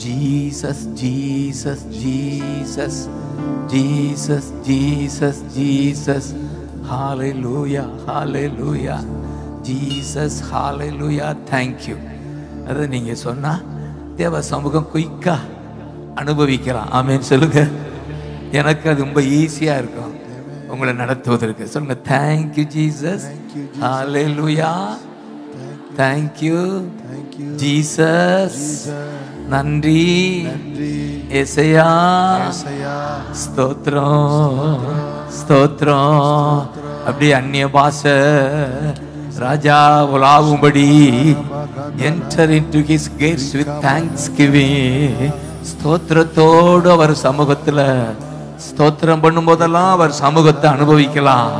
Jesus, Jesus, Jesus, Jesus, Jesus, Jesus. Hallelujah, hallelujah. Jesus, hallelujah. Thank you. அது நீங்க சொன்னா தேவ சமூகம் குயிக்கா அனுபவிக்கலாம். ஆமென் சொல்லுங்க. எனக்கு அது ரொம்ப ஈஸியா இருக்கும் உங்களை நடத்துவதற்கு. சொல்லுங்க, thank you Jesus, hallelujah, thank you Jesus, நன்றி ஏசையா, ஸ்தோத்திரம் ஸ்தோத்திரம். அப்படி அந்நிய பாஷை ராஜா உலாவும்படி enter into his gates with thanksgiving. ஸ்தோத்திரத்தோடு அவர் சமூகத்துல ஸ்தோத்திரம் பண்ணும் போதெல்லாம் அவர் சமூகத்தை அனுபவிக்கலாம்.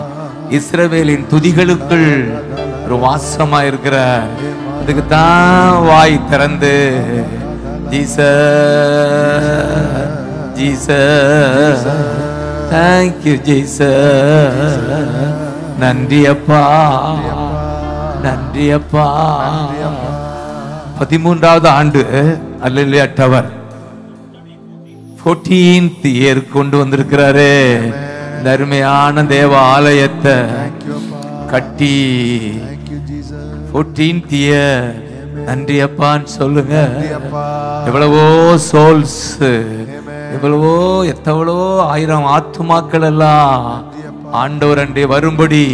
இஸ்ரவேலின் துதிகளுக்குள் ஒரு வாசமா இருக்கிற அதுக்கு தான் வாய் திறந்து Jesus Jesus thank you Jesus, நன்றி அப்பா நன்றி அப்பா. 13வது ஆண்டு அல்லேலூயா டவர் 14th இயர் கொண்டு வந்திருக்கிறாரு. இந்த அருமையான தேவ ஆலயத்தை கட்டி 14th இயர். நன்றி அப்பான்னு சொல்லுங்க. எவ்வளவோ சோல்ஸ், எவ்வளவோ எவ்வளவோ 1000 ஆத்துமாக்கள் எல்லாம் ஆண்டவர் அண்டே வரும்படி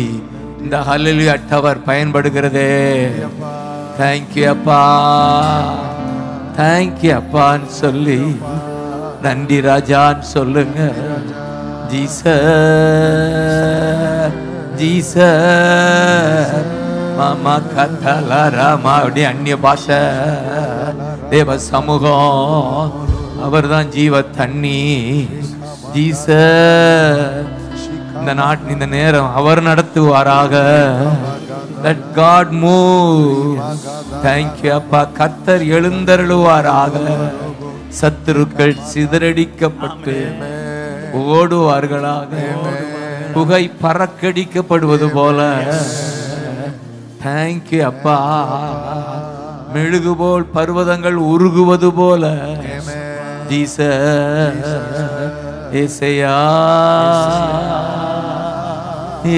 இந்த ஹல்லேலூயா டவர் பயன்படுகிறதே. தேங்க்யூ அப்பா, தேங்க்யூ அப்பான்னு சொல்லி நன்றி ராஜான்னு சொல்லுங்க. ஜீசஸ் ஜீசஸ் மாமா கத்தலா ராமா. அப்படி அந்நிய பாஷை தேவ சமூகம் அவர் தான் ஜீவ தண்ணி. ஜீசஸ் இந்த நாட்டு இந்த நேரம் அவர் நடத்துவாராக. Let God move. Thank you அப்பா. கர்த்தர் எழுந்தருளுவாராக. சத்துருக்கள் சிதறடிக்கப்பட்டு ஓடுவார்களாக. புகை பறக்கடிக்கப்படுவது போல. Thank you அப்பா. மெழுகு போல் பர்வதங்கள் உருகுவது போல. ஜீசஸ் ஏசையா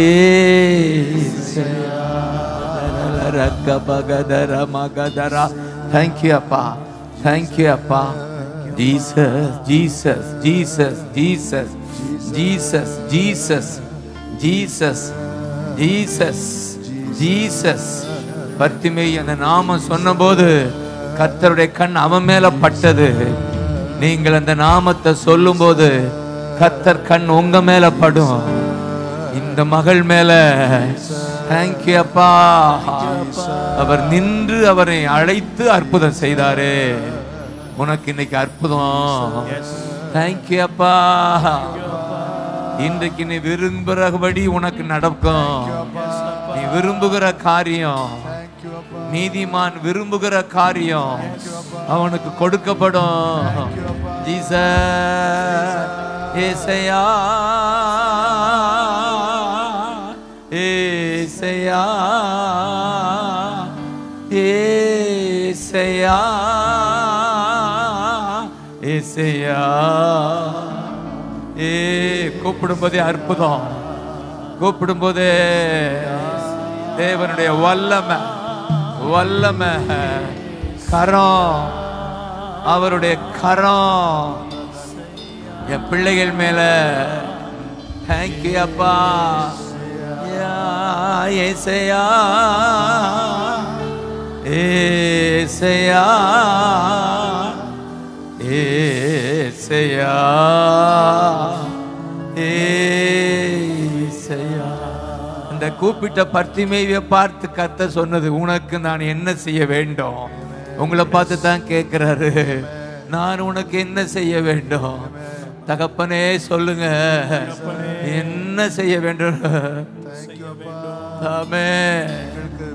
ஏசையா ரக்கபகதர மகதரா. Thank you அப்பா, thank you அப்பா. Jesus Jesus Jesus Jesus Jesus Jesus Jesus Jesus Jesus. Bartimaeus அந்த நாமம் சொன்னபோது கர்த்தருடைய கண் அவன் மேல பட்டது. நீங்கள் அந்த நாமத்தை சொல்லும் போது கர்த்தர் கண் உங்க மேல படும். இந்த மகள் மேல. தேங்க்யூ அப்பா. அவர் நின்று அவரை அழைத்து அற்புதம் செய்தாரே. உனக்கு இன்னைக்கு அற்புதம். தேங்க்யூ அப்பா. இன்றைக்கு நீ விரும்புகிறபடி உனக்கு நடக்கும். நீ விரும்புகிற காரியம், நீதிமான் விரும்புகிற காரியம் அவனுக்கு கொடுக்கப்படும். ஜீசஸ் ஏசையா ஏசையா ஏசையா ஏசையா. கூப்பிடும் போதே அற்புதம். கூப்பிடும் போதே தேவனுடைய வல்லமை வல்லமை கரம், அவருடைய கரம் என் பிள்ளைகள் மேல. தேங்க்யூ அப்பா. ஏசையா ஏசையா ஏசையா ஏசையா. அந்த கூப்பிட்ட பர்த்திமேயுவை பார்த்து கர்த்தர் சொன்னது, உனக்கு நான் என்ன செய்ய வேண்டும்? உங்களை பார்த்து தான் கேட்கிறாரு, நான் உனக்கு என்ன செய்ய வேண்டும்? தகப்பனே சொல்லுங்க, என்ன செய்ய வேண்டும்? ஆமென்.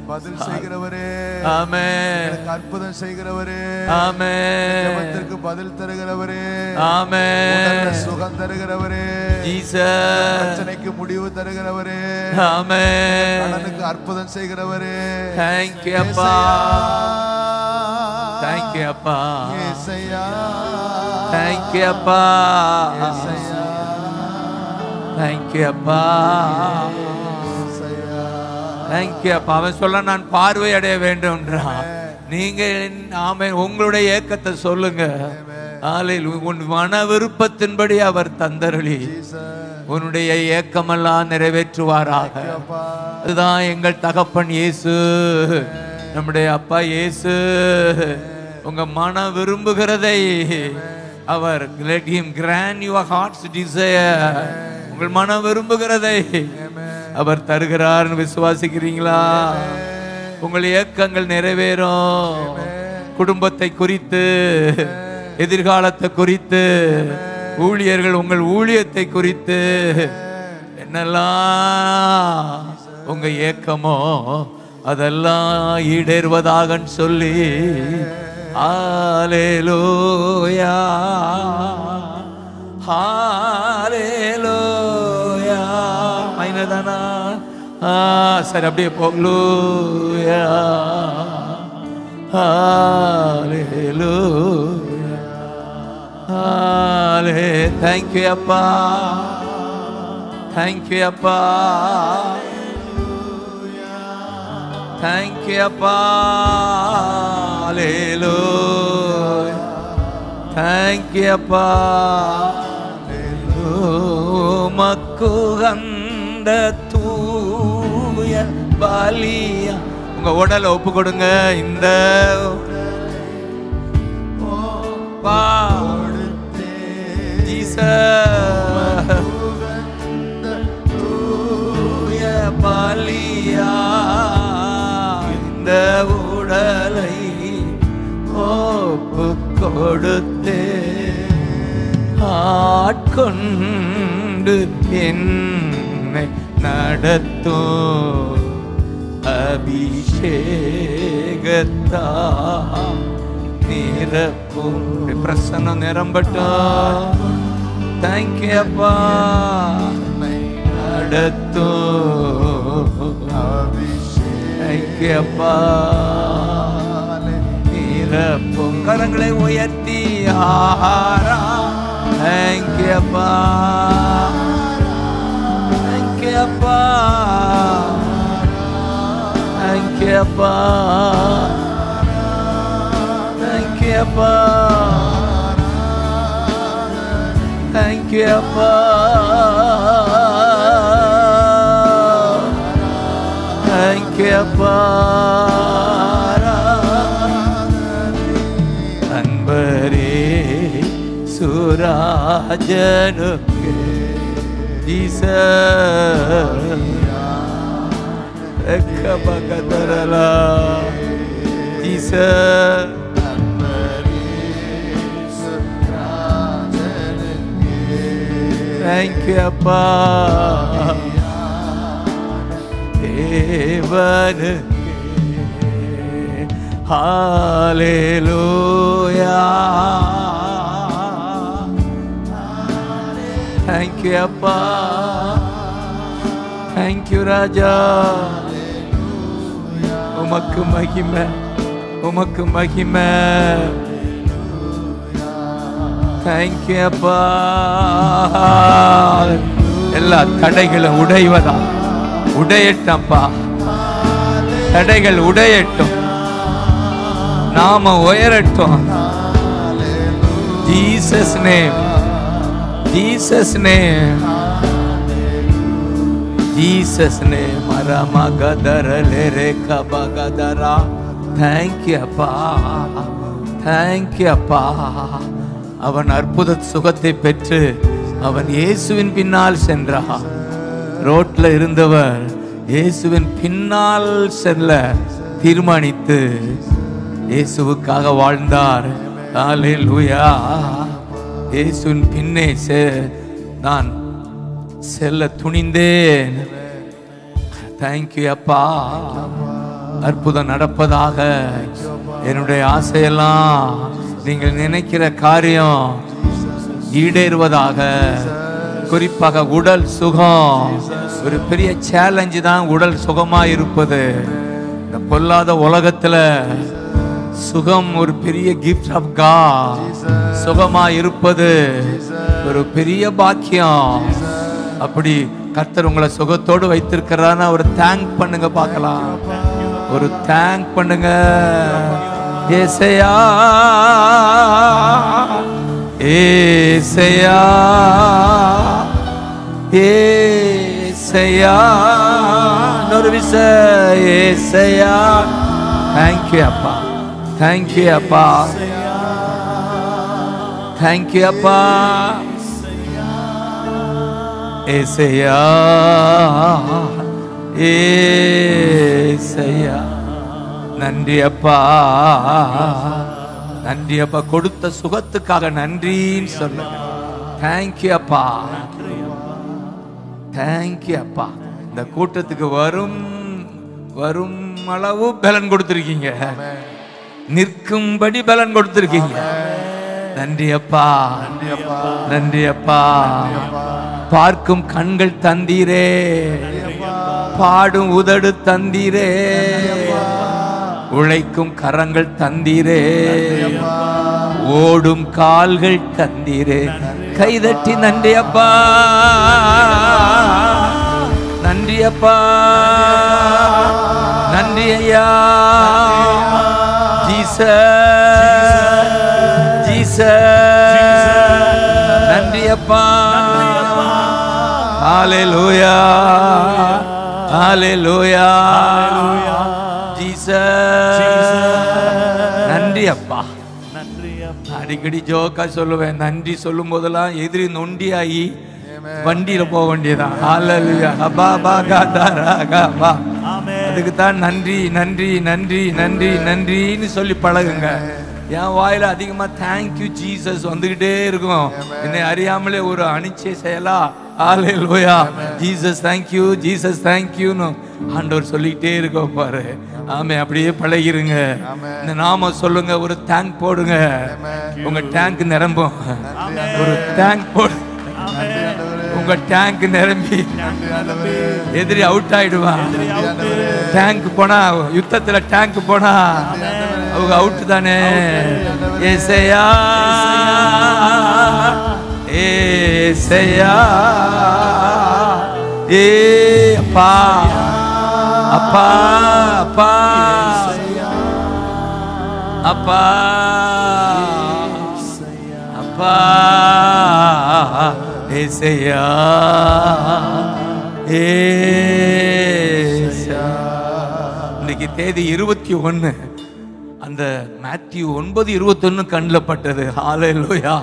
பதில் செய்கிறவரே, ஆமென். அற்புதம் செய்கிறவரே, ஆமென். ஜெபத்திற்கு பதில் தருகிறவரே, ஆமென். சுகம் தருகிறவரே, ஜீசஸ் பிரச்சனைக்கு முடிவு தருகிறவரே, ஆமென். கடனுக்கு அற்புதம் செய்கிறவரே. தேங்க் யூ அப்பா. தேங்க்யூ அப்பா, ஏசையா தேங்க்யூ அப்பா, ஏசையா தேங்க்யூ அப்பா, தேங்க்யூ அப்பா. அவன் சொல்ல நான் பார்வை அடைய வேண்டும்ன்றான். நீங்க ஆமென் உங்களுடைய ஏக்கத்தை சொல்லுங்க. உன் மன விருப்பத்தின்படி அவர் தந்தருளி உன்னுடைய ஏக்கமெல்லாம் நிறைவேற்றுவாராக. அதுதான் எங்கள் தகப்பன் இயேசு, நம்முடைய அப்பா இயேசு. உங்க மன விரும்புகிறதை அவர் let him grant your heart's desire. உங்கள் மன விரும்புகிறதை அவர் தருகிறார்னு விசுவாசிக்கிறீங்களா? உங்கள் ஏக்கங்கள் நிறைவேறும். குடும்பத்தை குறித்து, எதிர்காலத்தை குறித்து, ஊழியர்கள் உங்கள் ஊழியத்தை குறித்து என்னெல்லாம் உங்க ஏக்கமோ அதெல்லாம் ஈடேறுவதாக சொல்லி ஹல்லேலூயா, ஹல்லேலூயா. மைனதானா? சரி, அப்படியே போகலூயா, ஹல்லேலூயா, ஹல்லே. தேங்க்யூ அப்பா, தேங்க்யூ அப்பா, தேங்க்யூ அப்பா, ஹல்லேலூயா, தேங்க்யூ அப்பா. மக்குகந்த தூய பலியா. உங்க உடலை ஒப்பு கொடுங்க. இந்த தூய பலியா இந்த உடலை ஒப்பு கொடுத்தே ஆட்கொண்டு என்னை நடத்தும் அபிஷேகத்தா நிரப்பும். பிரசன்னம் நிரம்பட்டும். தேங்க்யூ அப்பா. நடத்தும் தேங்க்யூ அப்பா. நிரப்பும். கரங்களை உயர்த்தி ஆஹாரா. தேங்க்யூ அப்பா, தேங்க்யூ அப்பா, தேங்க்யூ அப்பா, தேங்க்யூ அப்பா, தேங்க்யூ அப்பா, தேங்க்யூ அப்பா. அன்பரே சுராஜனுக்கு பகதரலா தேங்க்யூ அப்பா. தேவனுக்கு ஹல்லேலூயா. தேங்க்யூ அப்பா. தேங்க்யூ ராஜா. உமக்கு மகிமை, உமக்கு மகிமை. தேங்க்யூ அப்பா. எல்லா தடைகளும் உடைவதா உடையட்டப்பா. தடைகள் உடையட்டும், நாம உயரட்டும். Jesus name, Jesus name, Jesus name. அரமகதரலே கபகதரா. தேங்க்யூ அப்பா, தேங்க்யூ அப்பா. அவன் அற்புத சுகத்தை பெற்று அவன் இயேசுவின் பின்னால் சென்றான். ரோட்ல இருந்தவர் இயேசுவின் பின்னால் செல்ல தீர்மானித்து இயேசுவுக்காக வாழ்ந்தார். ஹல்லேலூயா. இயேசுவின் பின்னே நான் செல்ல துணிந்தேன். தேங்க்யூ அப்பா. அற்புதம் நடப்பதாக. என்னுடைய ஆசையெல்லாம் நீங்கள் நினைக்கிற காரியம் ஈடேறுவதாக. குறிப்பாக உடல் சுகம் ஒரு பெரிய சேலஞ்சு தான். உடல் சுகமா இருப்பது இந்த பொல்லாத உலகத்துல சுகம் ஒரு பெரிய gift of God. சுகமா இருப்பது ஒரு பெரிய பாக்கியம். அப்படி கர்த்தர் உங்களை சுகத்தோடு வைத்திருக்கிறான்னு ஒரு தேங்க் பண்ணுங்க பார்க்கலாம். ஒரு தேங்க் பண்ணுங்க. ஏசையா ஏசையா ஏசையா இன்னொரு விஷயம் ஏசையா. தேங்க்யூ அப்பா, தேங்க்யூ அப்பா, தேங்க்யூ அப்பா. ஏசையா ஏசையா நன்றி அப்பா, நன்றி அப்பா. கொடுத்த சுகத்துக்காக நன்றின்னு சொல்லுங்க. தேங்க்யூ அப்பா, தேங்க்யூ அப்பா. இந்த கூட்டத்துக்கு வரும் வரும் அளவு பலன் கொடுத்திருக்கீங்க, நிற்கும்படி பலன் கொடுத்திருக்கீங்க. நன்றி அப்பா, நன்றி அப்பா. பார்க்கும் கண்கள் தந்தீரே, பாடும் உதடு தந்தீரே, உழைக்கும் கரங்கள் தந்தீரே, ஓடும் கால்கள் தந்தீரே. கைதட்டி நன்றி அப்பா, நன்றி அப்பா, நன்றி ஐயா. ஜீசஸ், ஜீசஸ், நன்றி அப்பா. ஹalleluya, ஹalleluya. ஜீசஸ், நன்றி அப்பா. அடிக்கடி ஜோக்கா சொல்லுவேன், நன்றி சொல்லும் போதெல்லாம் எதிரி நொண்டியாகி வண்டியில போக வேண்டியதான். ஹalleluya, அதுக்கு தான் நன்றி நன்றி நன்றி நன்றி நன்றின்னு சொல்லி பழகுங்க. என் வாயில அதிகமா தேங்க்யூ ஜீசஸ் வந்துகிட்டே இருக்கும். என்னை அறியாமலே ஒரு அனிச்சை செயலா ஹalleluya, ஜீசஸ் தேங்க்யூ, ஜீசஸ் தேங்க்யூன்னு ஆண்டவர் சொல்லிக்கிட்டே இருக்கோம் பாரு. ஆமே, அப்படியே பழகிருங்க. இந்த நாம சொல்லுங்க, ஒரு டேங்க் போடுங்க, உங்க டேங்க் நிரம்பும். ஒரு டேங்க் போடு, உங்க டேங்க் நிரம்பி எதிரி அவுட் ஆயிடுவான். டேங்க் போனா, யுத்தத்துல டேங்க் போனா அவங்க அவுட் தானே. ஏசையா ஏசையா ஏ அப்பா அப்பா அப்பா அப்பா அப்பா ஏசையா ஏசையா. இன்னைக்கு தேதி 21. அந்த மேத்யூ 9:21 கண்ணில் பட்டது. ஹalleluya.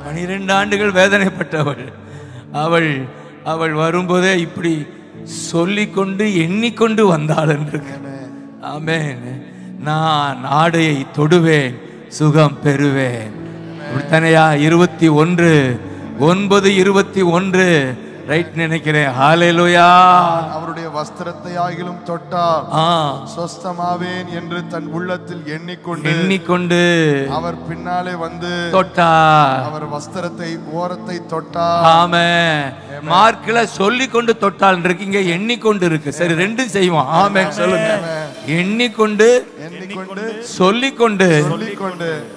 12 ஆண்டுகள் வேதனைப்பட்டவள் அவள். அவள் வரும்போதே இப்படி சொல்லிக்கொண்டு எண்ணிக்கொண்டு வந்தாள் என்று. ஆமென். நான் ஆடையை தொடுவேன், சுகம் பெறுவேன். அப்படித்தானையா? 21:9:21 ரைட் நினைக்கிறேன். ஹalleluya. அவருடைய வஸ்திரத்தை ஆகிலும் தொட்டால் சொஸ்தமாவேன் என்று தன் உள்ளத்தில் எண்ணிக்கொண்டு அவர் பின்னாலே வந்து தொட்டார். அவர் வஸ்திரத்தை ஓரத்தை தொட்டார். ஆமென். மார்க்ல சொல்லிக்கொண்டு தொட்டால் இருக்கீங்க, எண்ணிக்கொண்டு இருக்கு. சரி, ரெண்டும் செய்வோம். ஆமென் சொல்லுங்க. எண்ணிக்கொண்டு சொல்லிக்கொண்டு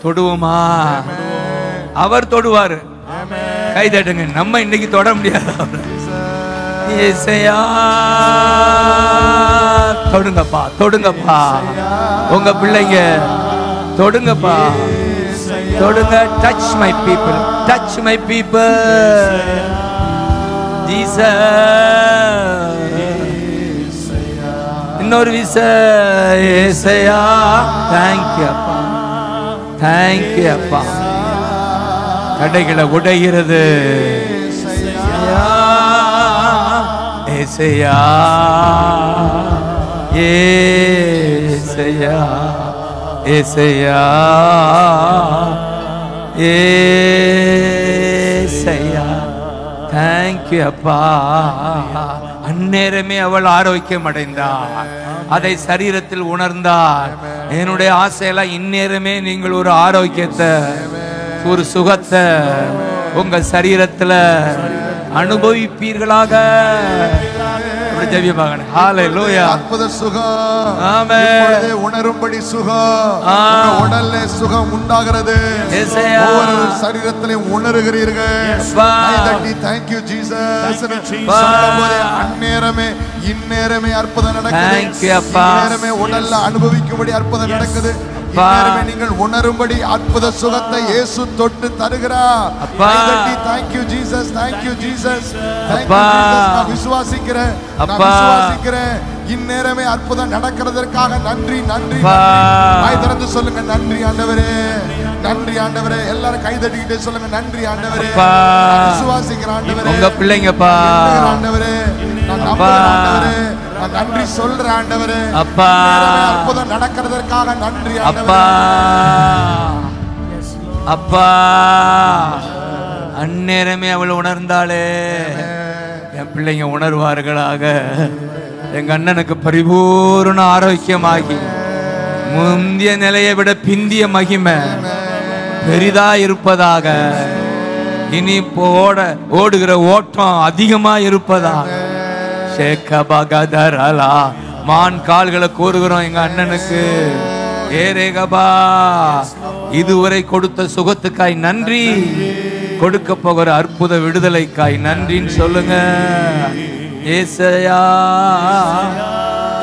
தொடுவோமா? அவர் தொடுவாரு. கை தட்டுங்க. நம்ம இன்னைக்கு தொட முடியாது. ஏசையா, தொடுங்கப்பா, தொடுங்கப்பா. உங்க பிள்ளைங்க தொடுங்கப்பா, தொடுங்க. Touch my people, touch my people. Jesus. இன்னொரு விஷயம் ஏசையா. தேங்க்யூ அப்பா, தேங்க்யூ அப்பா. கடைகளை உடைகிறது. ஏசையா ஏசையா ஏசையா ஏசையா. தேங்க்யூ அப்பா. அந்நேரமே அவள் ஆரோக்கியம் அடைந்தாள். அதை சரீரத்தில் உணர்ந்தாள். என்னுடைய ஆசையெல்லாம் இந்நேரமே நீங்கள் ஒரு ஆரோக்கியத்தை, ஒரு சுகத்தை உங்க சரீரத்துல அனுபவிப்பீர்களாக. ஜெபிப்பாங்க. ஹalleluya. அற்புத சுகம். ஆமென். இப்பொழுதே உணரும்படி சுகம். உடல்ல சுகம் உண்டாகிறது. ஒவ்வொரு சரீரத்திலும் உணர்கிறீர்கள். Thank you Jesus. சொல்லும்போது அந்நேரமே இந்நேரமே அற்புதம் நடக்குது. இந்நேரமே உடல்ல அனுபவிக்கும்படி அற்புதம் நடக்குது. இந்நேரமே நீங்கள் உணரும்படி அற்புத சுகத்தை இயேசு தொட்டு தருகிறார். Thank you Jesus. Thank you Jesus. Thank you Jesus. நான் விசுவாசிக்கிறேன். இந்நேரமே அற்புதம் நடக்கிறதற்காக நன்றி நன்றி. வாய் திறந்து சொல்லுங்க நன்றி ஆண்டவரே, நன்றி ஆண்டவரே. எல்லாரும் கை தட்டிக்கிட்டே சொல்லுங்க நன்றி ஆண்டவரே. விசுவாசிக்கிறேன் ஆண்டவரே. உங்க பிள்ளைங்கப்பா ஆண்டவரே, நான் நம்புறேன் ஆண்டவரே. நான் நன்றி சொல்றேன் ஆண்டவரே. அப்பா அற்புதம் நடக்கிறதற்காக நன்றி அப்பா. அப்பா அந்நேரமே அவள் உணர்ந்தாளே. என் பிள்ளைங்க உணர்வார்களாக. எங்க அண்ணனுக்கு பரிபூர்ண ஆரோக்கியமாகி முந்திய நிலையை விட பிந்திய மகிமை பெரிதா இருப்பதாக. இனி ஓடுகிற ஓட்டம் அதிகமா இருப்பதாக. ஷேகபகதரலா மான் கால்களை கோருகிறோம் எங்க அண்ணனுக்கு. ஏரேகபா இதுவரை கொடுத்த சுகத்துக்காய் நன்றி. கொடுக்க போகிற அற்புத விடுதலைக்காய் நன்றின்னு சொல்லுங்க. ஏசையா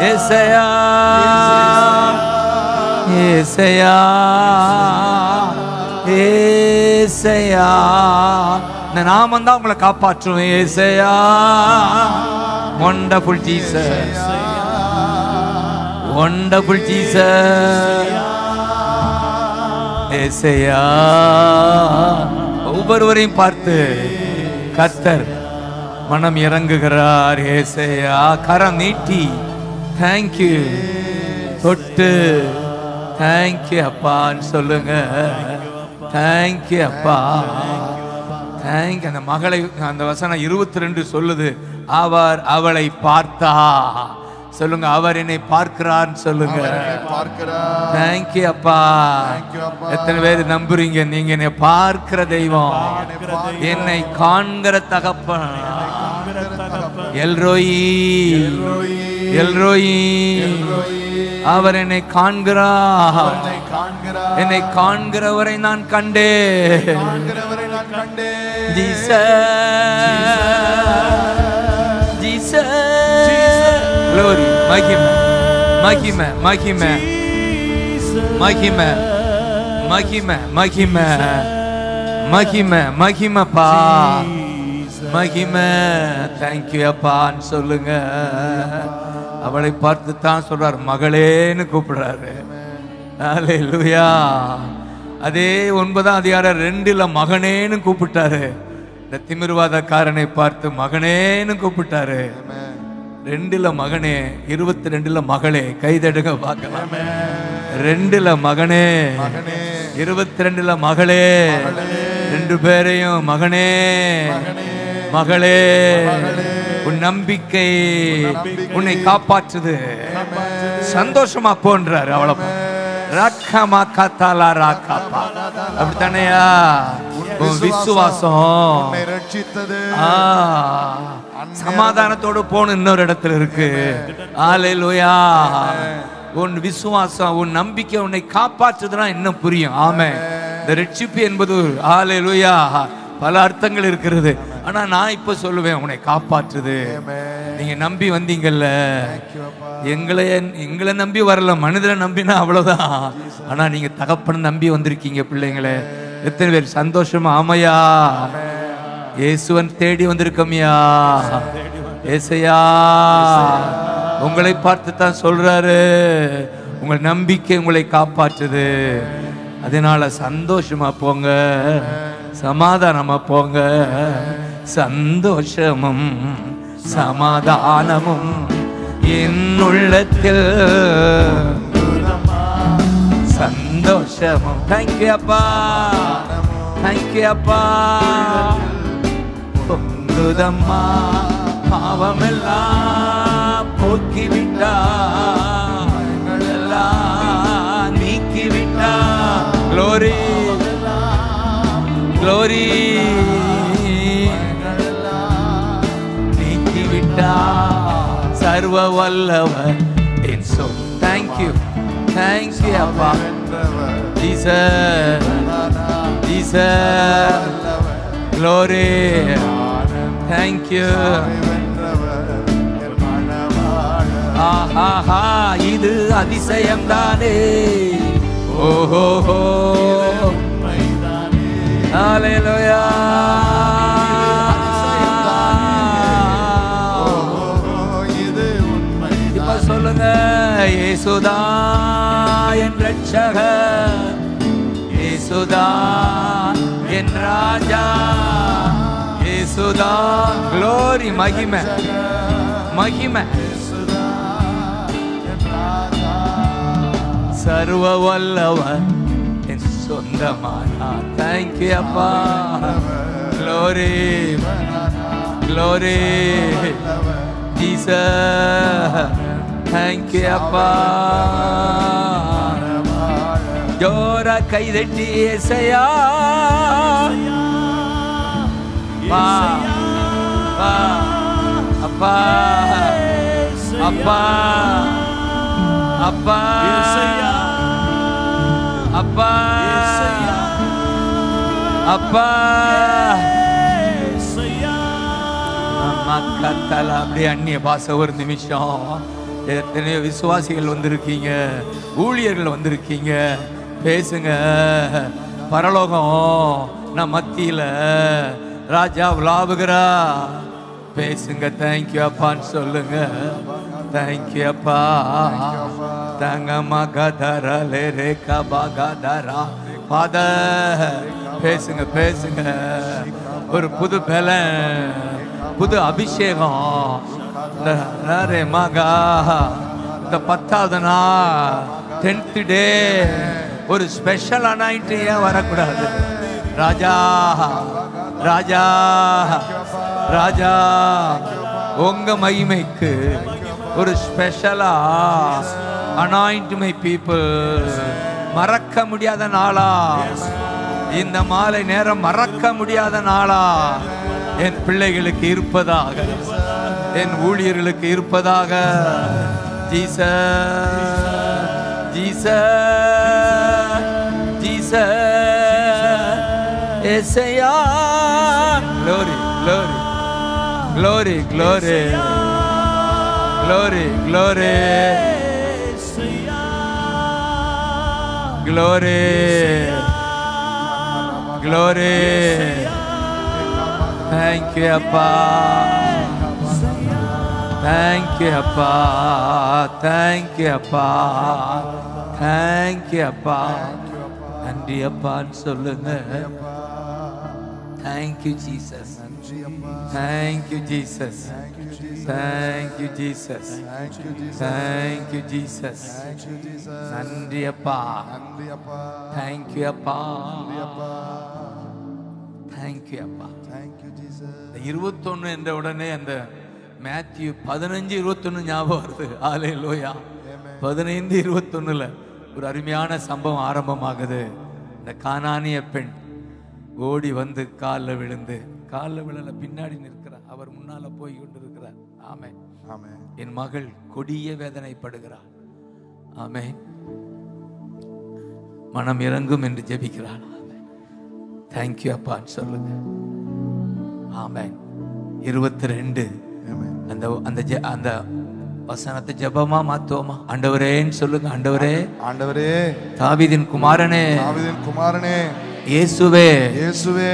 ஏசையா ஏசையா ஏசையா. இந்த நாமம் தான் உங்களை காப்பாற்றுவேன். ஏசையா. Wonderful Jesus. Wonderful Jesus. ஏசையா. ஒவ்வொருவரையும் பார்த்து கர்த்தர் மனம் இறங்குகிறார். ஏசையா. கரம் நீட்டி தேங்க்யூ தொட்டு தேங்க்யூ அப்பான்னு சொல்லுங்க. தேங்க்யூ அப்பா. தேங்க்யூ. அந்த மகளை அந்த வசனம் 22 சொல்லுது. அவர் அவளை பார்த்தா. சொல்லுங்க அவர் என்னை பார்க்கிறார் சொல்லுங்க. தேங்க்யூ அப்பா. எத்தனை பேர் நம்புறீங்க நீங்க என்னை பார்க்கிற தெய்வம், என்னை காண்கிற தகப்பன். எல்ரோயி எல்ரோயி அவர் என்னை காண்கிறார். என்னை காண்கிறவரை நான் கண்டேன். Glory, மகிமை மகிமை மகிமை மகிமை மகிமை மகிமை மகிமை மகிமைப்பா மகிமை. தேங்க்யூ அப்பான்னு சொல்லுங்க. அவளை பார்த்து தான் சொல்றார் மகளேன்னு கூப்பிடுறாரு. ஹல்லேலூயா. அதே 9ஆம் அதிகாரம் 2 மகனேன்னு கூப்பிட்டாரு. இந்த திமிர்வாதக்காரனை பார்த்து மகனேன்னு கூப்பிட்டாரு. 2 மகனே, 22 மகளே. கைதடுங்க பார்க்கலாம். 2 மகனே, 22 மகளே. 2 பேரையும் மகனே மகளே. உன் நம்பிக்கை உன்னை காப்பாற்றுது. சந்தோஷமா போன்றாரு. அவ்வளவு அப்படித்தானையா விசுவாசம் சமாதானத்தோடு போன இன்னொரு இடத்துல இருக்கு. ஹல்லேலூயா. உன் விசுவாசம் உன் நம்பிக்கை உன்னை காப்பாற்றுதுன்னா இன்னும் புரியும். ஆமென். இந்த ரட்சிப்பு என்பது ஹல்லேலூயா பல அர்த்தங்கள் இருக்கிறது. ஆனா நான் இப்ப சொல்லுவேன் உன்னை காப்பாற்றுது. நீங்க நம்பி வந்தீங்கல்ல, எங்களை நம்பி வரல, மனிதரை நம்பினா அவ்வளவுதான். ஆனா நீங்க தகப்பனை நம்பி வந்திருக்கீங்க பிள்ளைங்களே. எத்தனை பேர் சந்தோஷமா? ஆமையா. இயேசுவன் தேடி வந்திருக்கோம்யா. ஏசையா உங்களை பார்த்து தான் சொல்றாரு உங்கள் நம்பிக்கை உங்களை காப்பாற்றுது. அதனால சந்தோஷமா போங்க, சமாதானமா போங்க. சந்தோஷமும் சமாதானமும் என் உள்ளத்தில் சந்தோஷமும். தேங்க்யூ அப்பா, தேங்க்யூ அப்பா. பொங்குதம்மா பாவமெல்லாம் போக்கிவிட்டா, நீக்கிவிட்டா. Glory glory நீக்கிவிட்டா. சர்வ வல்லவர் என் சொல். தேங்க்யூ தேங்க்யூ அப்பா. Jesus Jesus glory. தேங்க்யூ. ஆஹா இது அதிசயம் தானே. ஓஹோ ஹல்லேலூயா. இப்ப சொல்லுங்க, இயேசுதா என் ரட்சகர், இயேசுதா என் ராஜா, இயேசுதா. க்ளோரி. மகிமை மகிமை. சர்வ வல்லவர் என் சொந்தமானா. தேங்க்யூ அப்பா. Glory glory Jesus. தேங்க்யூ அப்பா. ஜோரா கைதட்டி ஏசையா. வா வா அப்பா அப்பா அப்பா அப்பா அப்பா. மக்கள் அப்படியே அந்நிய பாச ஒரு நிமிஷம். எத்தனையோ விசுவாசிகள் வந்திருக்கீங்க, ஊழியர்கள் வந்திருக்கீங்க. பேசுங்க. பரலோகம் நம் மத்தியில ராஜா விளாவுகிறா. பேசுங்க. தேங்க்யூ அப்பான்னு சொல்லுங்க. தேங்க்யூ அப்பா. தங்கமகதரா லேரேகா பாகதரா. ஃபாதர் பேசுங்க பேசுங்க. ஒரு புது பலன், புது அபிஷேகம். மகா இந்த 10வது நாள் 10th டே ஒரு ஸ்பெஷல் அனாயிண்டிங் ஏன் வரக்கூடாது? ராஜா ராஜா ராஜா உங்க மகிமைக்கு ஒரு ஸ்பெஷலா அனாயிண்ட் மை பீப்புள். மறக்க முடியாத நாளா இந்த மாலை நேரம், மறக்க முடியாத நாளா என் பிள்ளைகளுக்கு இருப்பதாக, என் ஊழியர்களுக்கு இருப்பதாக. ஜீசஸ் ஜீசஸ் ஜீசஸ் ஏசையா. Glory glory glory glory glory glory glory glory. Thank you அப்பா. தேங்க்யூ அப்பா. தேங்க்யூ அப்பா. தேங்க்யூ அப்பா. நன்றி அப்பான்னு சொல்லுங்க. Thank you Jesus. Thank you Jesus. Thank you Jesus. Thank you Jesus. நன்றி அப்பா. தேங்க்யூ அப்பா. தேங்க்யூ அப்பா. 21 என்ற உடனே அந்த மேத்யூ 15:21 ஞாபகம் வருது. ஹல்லேலூயா. 15:21 ஒரு அருமையான சம்பவம் ஆரம்பமாகுது. இந்த கானானிய பெண் ஓடி வந்து காலில் விழுந்து, காலில் விழல, பின்னாடி நிற்கிறார், அவர் முன்னால போய் கொண்டிருக்கிறார். ஆமென் ஆமென். என் மகள் கொடிய வேதனைப்படுகிறார். ஆமென். மனம் இறங்கும் என்று ஜெபிக்கிறார். தேங்க்யூ அப்பான்னு சொல்லுங்க. ஆமென். 22 அந்த அந்த அந்த வசனத்தை ஜெபமா மாத்துவோமா? ஆண்டவரேன்னு சொல்லுங்க. ஆண்டவரே, ஆண்டவரே, தாவீதின் குமாரனே, தாவீதின் குமாரனே, இயேசுவே, இயேசுவே,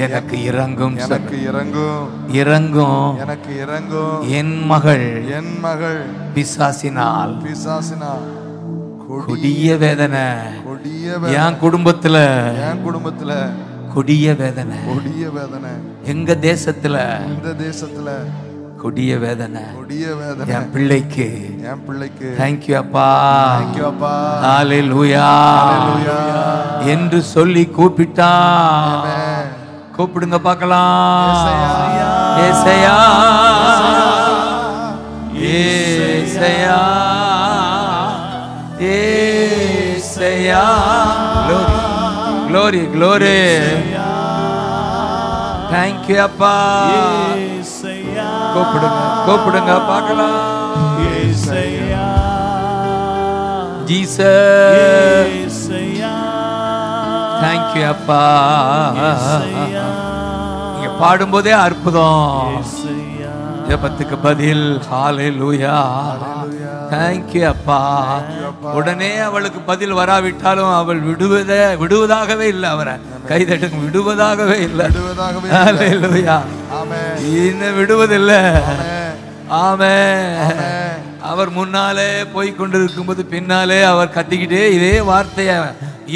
எனக்கு இறங்கும், எனக்கு இறங்கும், இறங்கும், எனக்கு இறங்கும். என் மகள் பிசாசினால் கொடிய வேதனை, என் குடும்பத்துல கொடிய வேதனை, எங்க தேசத்துல கொடிய வேதனை, என் பிள்ளைக்கு தேங்க்யூ அப்பா, ஹல்லேலூயா என்று சொல்லி கூப்பிட்டான். கூப்பிடுங்க பார்க்கலாம். ஏசையா, ஏசையா, ஏசையா. Glory, glory. Thank you அப்பா. கூப்பிடுங்க, கூப்பிடுங்க பார்க்கலாம். ஜீசஸ் தேங்க்யூ அப்பா. நீங்க பாடும்போதே அற்புதம். ஜெபத்துக்கு பதில். ஹalleluya. தேங்க்யூ அப்பா. உடனே அவளுக்கு பதில் வராவிட்டாலும் அவள் விடுவதாகவே இல்லை. அவரை கைதட்டுங்க. விடுவதாகவே இல்லை. ஹalleluya. இன்னும் விடுவதில்லை. ஆமென். அவர் முன்னாலே போய் கொண்டிருக்கும் போது பின்னாலே அவர் கத்திக்கிட்டே இதே வார்த்தைய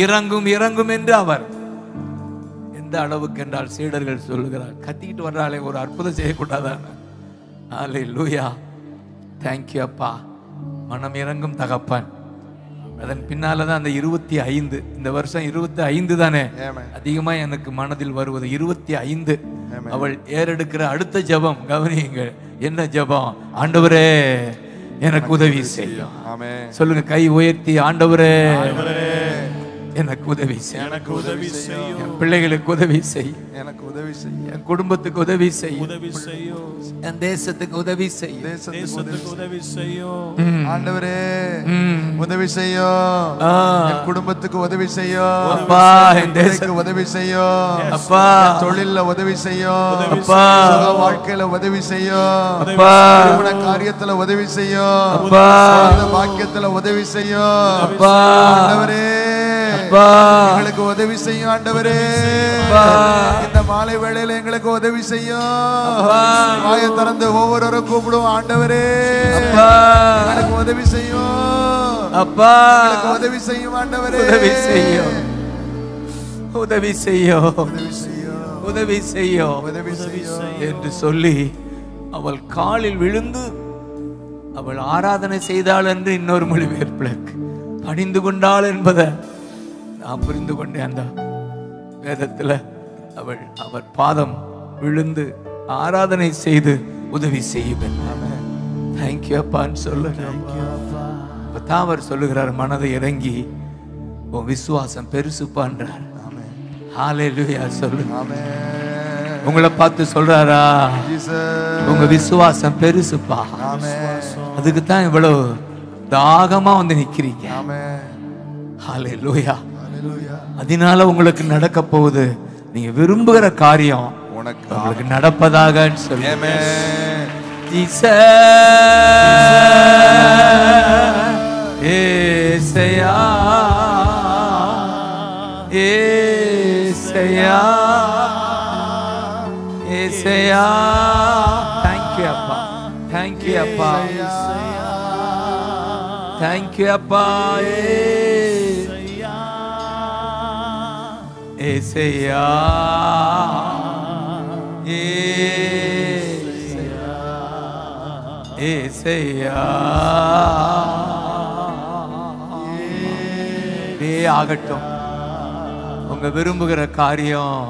இறங்கும் இறங்கும் என்று அவர் எந்த அளவுக்கு என்றால் சீடர்கள் சொல்லுகிறார், கத்திக்கிட்டு வர்றாலே ஒரு அற்புதம் செய்யக்கூடாதான? ஹalleluya. தேங்க்யூ அப்பா. மனம் இறங்கும் தகப்பன். அதன் பின்னாலதான் அந்த 25, இந்த வருஷம் 25 தானே அதிகமா எனக்கு மனதில் வருவது. 25 அவள் ஏறெடுக்கிற அடுத்த ஜெபம் கவனியுங்கள். என்ன ஜெபம்? ஆண்டவரே எனக்கு உதவி செய்யும். சொல்லுங்க கை உயர்த்தி. ஆண்டவரே எனக்கு உதவி செய். எனக்கு உதவி செய்யும். என் பிள்ளைகளுக்கு உதவி செய். எனக்கு உதவி செய். என் குடும்பத்துக்கு உதவி செய். உதவி செய்யும். என் தேசத்துக்கு உதவி செய். தேசத்துக்கு உதவி செய்யும். ஆண்டவரே உதவி செய்யும். என் குடும்பத்துக்கு உதவி செய்யும். அப்பா என் தேசத்துக்கு உதவி செய்யும். அப்பா தொழில்ல உதவி செய்யும். அப்பா வாழ்க்கையில உதவி செய்யும். அப்பா திருமண காரியத்துல உதவி செய்யும். அப்பா பாக்கியத்துல உதவி செய்யும். அப்பா ஆண்டவரே எங்களுக்கு உதவி செய்யும். ஆண்டவரே இந்த மாலை வேளையில எங்களுக்கு உதவி செய்யும். வாயை திறந்து ஒவ்வொருவரும் கூப்பிடுவோம். ஆண்டவரே எங்களுக்கு உதவி செய்யும். அப்பா உதவி செய்யும். ஆண்டவரே உதவி செய்யும். உதவி செய்யும். உதவி செய்யும். உதவி செய்யும் என்று சொல்லி அவள் காலில் விழுந்து அவள் ஆராதனை செய்தாள் என்று இன்னொரு மொழிபெயர்ப்பில் பணிந்து கொண்டாள் என்பதை நான் புரிந்து கொண்டேன். அந்த வேதத்தில் அவர் பாதம் விழுந்து ஆராதனை செய்து உதவி செய்யும். தேங்க்யூ அப்பான்னு சொல்லுங்க. அவர் சொல்லுகிறார், மனதை இறங்கி உன் விசுவாசம் பெருசுப்பான்றார். ஹalleluya சொல்லுங்க. உங்களை பார்த்து சொல்றாரா, உங்க விசுவாசம் பெருசுப்பா. அதுக்கு தான் இவ்வளவு தாகமா வந்து நிக்கிறீங்க. ஹalleluya. அதனால உங்களுக்கு நடக்க போகுது. நீங்க விரும்புகிற காரியம் உங்களுக்கு நடப்பதாக சொல்லுங்க. ஏசையா ஏசையா ஏசையா. தேங்க்யூ அப்பா. தேங்க்யூ அப்பா. தேங்க்யூ அப்பா. ஏசையா ஏசையா. ஆகட்டும் உங்க விரும்புகிற காரியம்.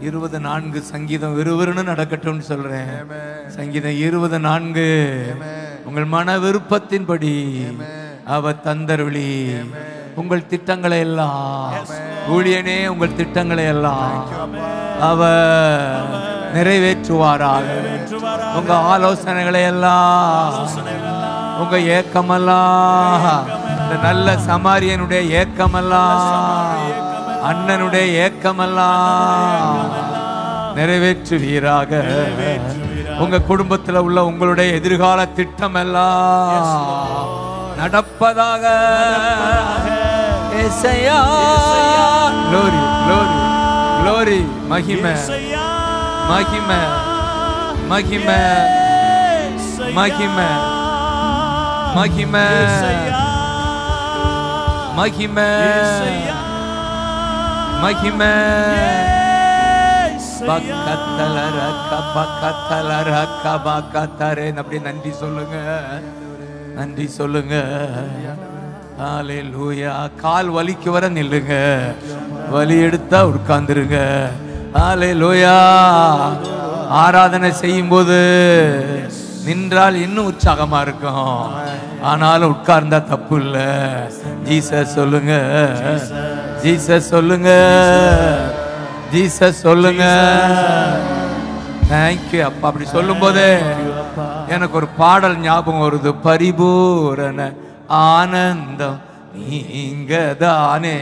24 சங்கீதம் விறுவிறுன்னு நடக்கட்டும் சொல்றேன். சங்கீதம் 24 உங்கள் மன விருப்பத்தின்படி அவ தந்தருளி உங்கள் திட்டங்களை எல்லாம், ஊழியனே உங்கள் திட்டங்களை எல்லாம் அவ நிறைவேற்றுவாராக. உங்க ஆலோசனைகளை எல்லாம், உங்க ஏக்கமெல்லாம், இந்த நல்ல சமாரியனுடைய ஏக்கமெல்லாம், அண்ணனுடைய ஏக்கமெல்லாம் நிறைவேற்றுவீராக. உங்க குடும்பத்தில் உள்ள உங்களுடைய எதிர்கால திட்டம் எல்லாம் நடப்பதாக. ஏசையா. glory glory glory. மகிமை மகிமை மகிமை மகிமை மகிமை மகிமை மகிமை. அப்படி நன்றி சொல்லுங்க. நன்றி சொல்லுங்க. ஹalleluya. கால் வலிக்கு வர நில்லுங்க. வலி எடுத்தா உட்கார்ந்துருங்க. ஹalleluya. ஆராதனை செய்யும் போது நின்றால் இன்னும் உற்சாகமா இருக்கும். ஆனாலும் உட்கார்ந்தா தப்பு இல்லை. ஜீசஸ் சொல்லுங்க. ஜீசஸ் சொல்லுங்க. ஜீசஸ் சொல்லுங்க. தேங்க்யூ அப்பா. அப்படி சொல்லும் போதே எனக்கு ஒரு பாடல் ஞாபகம் வருது. பரிபூரண ஆனந்தம் நீங்க தானே,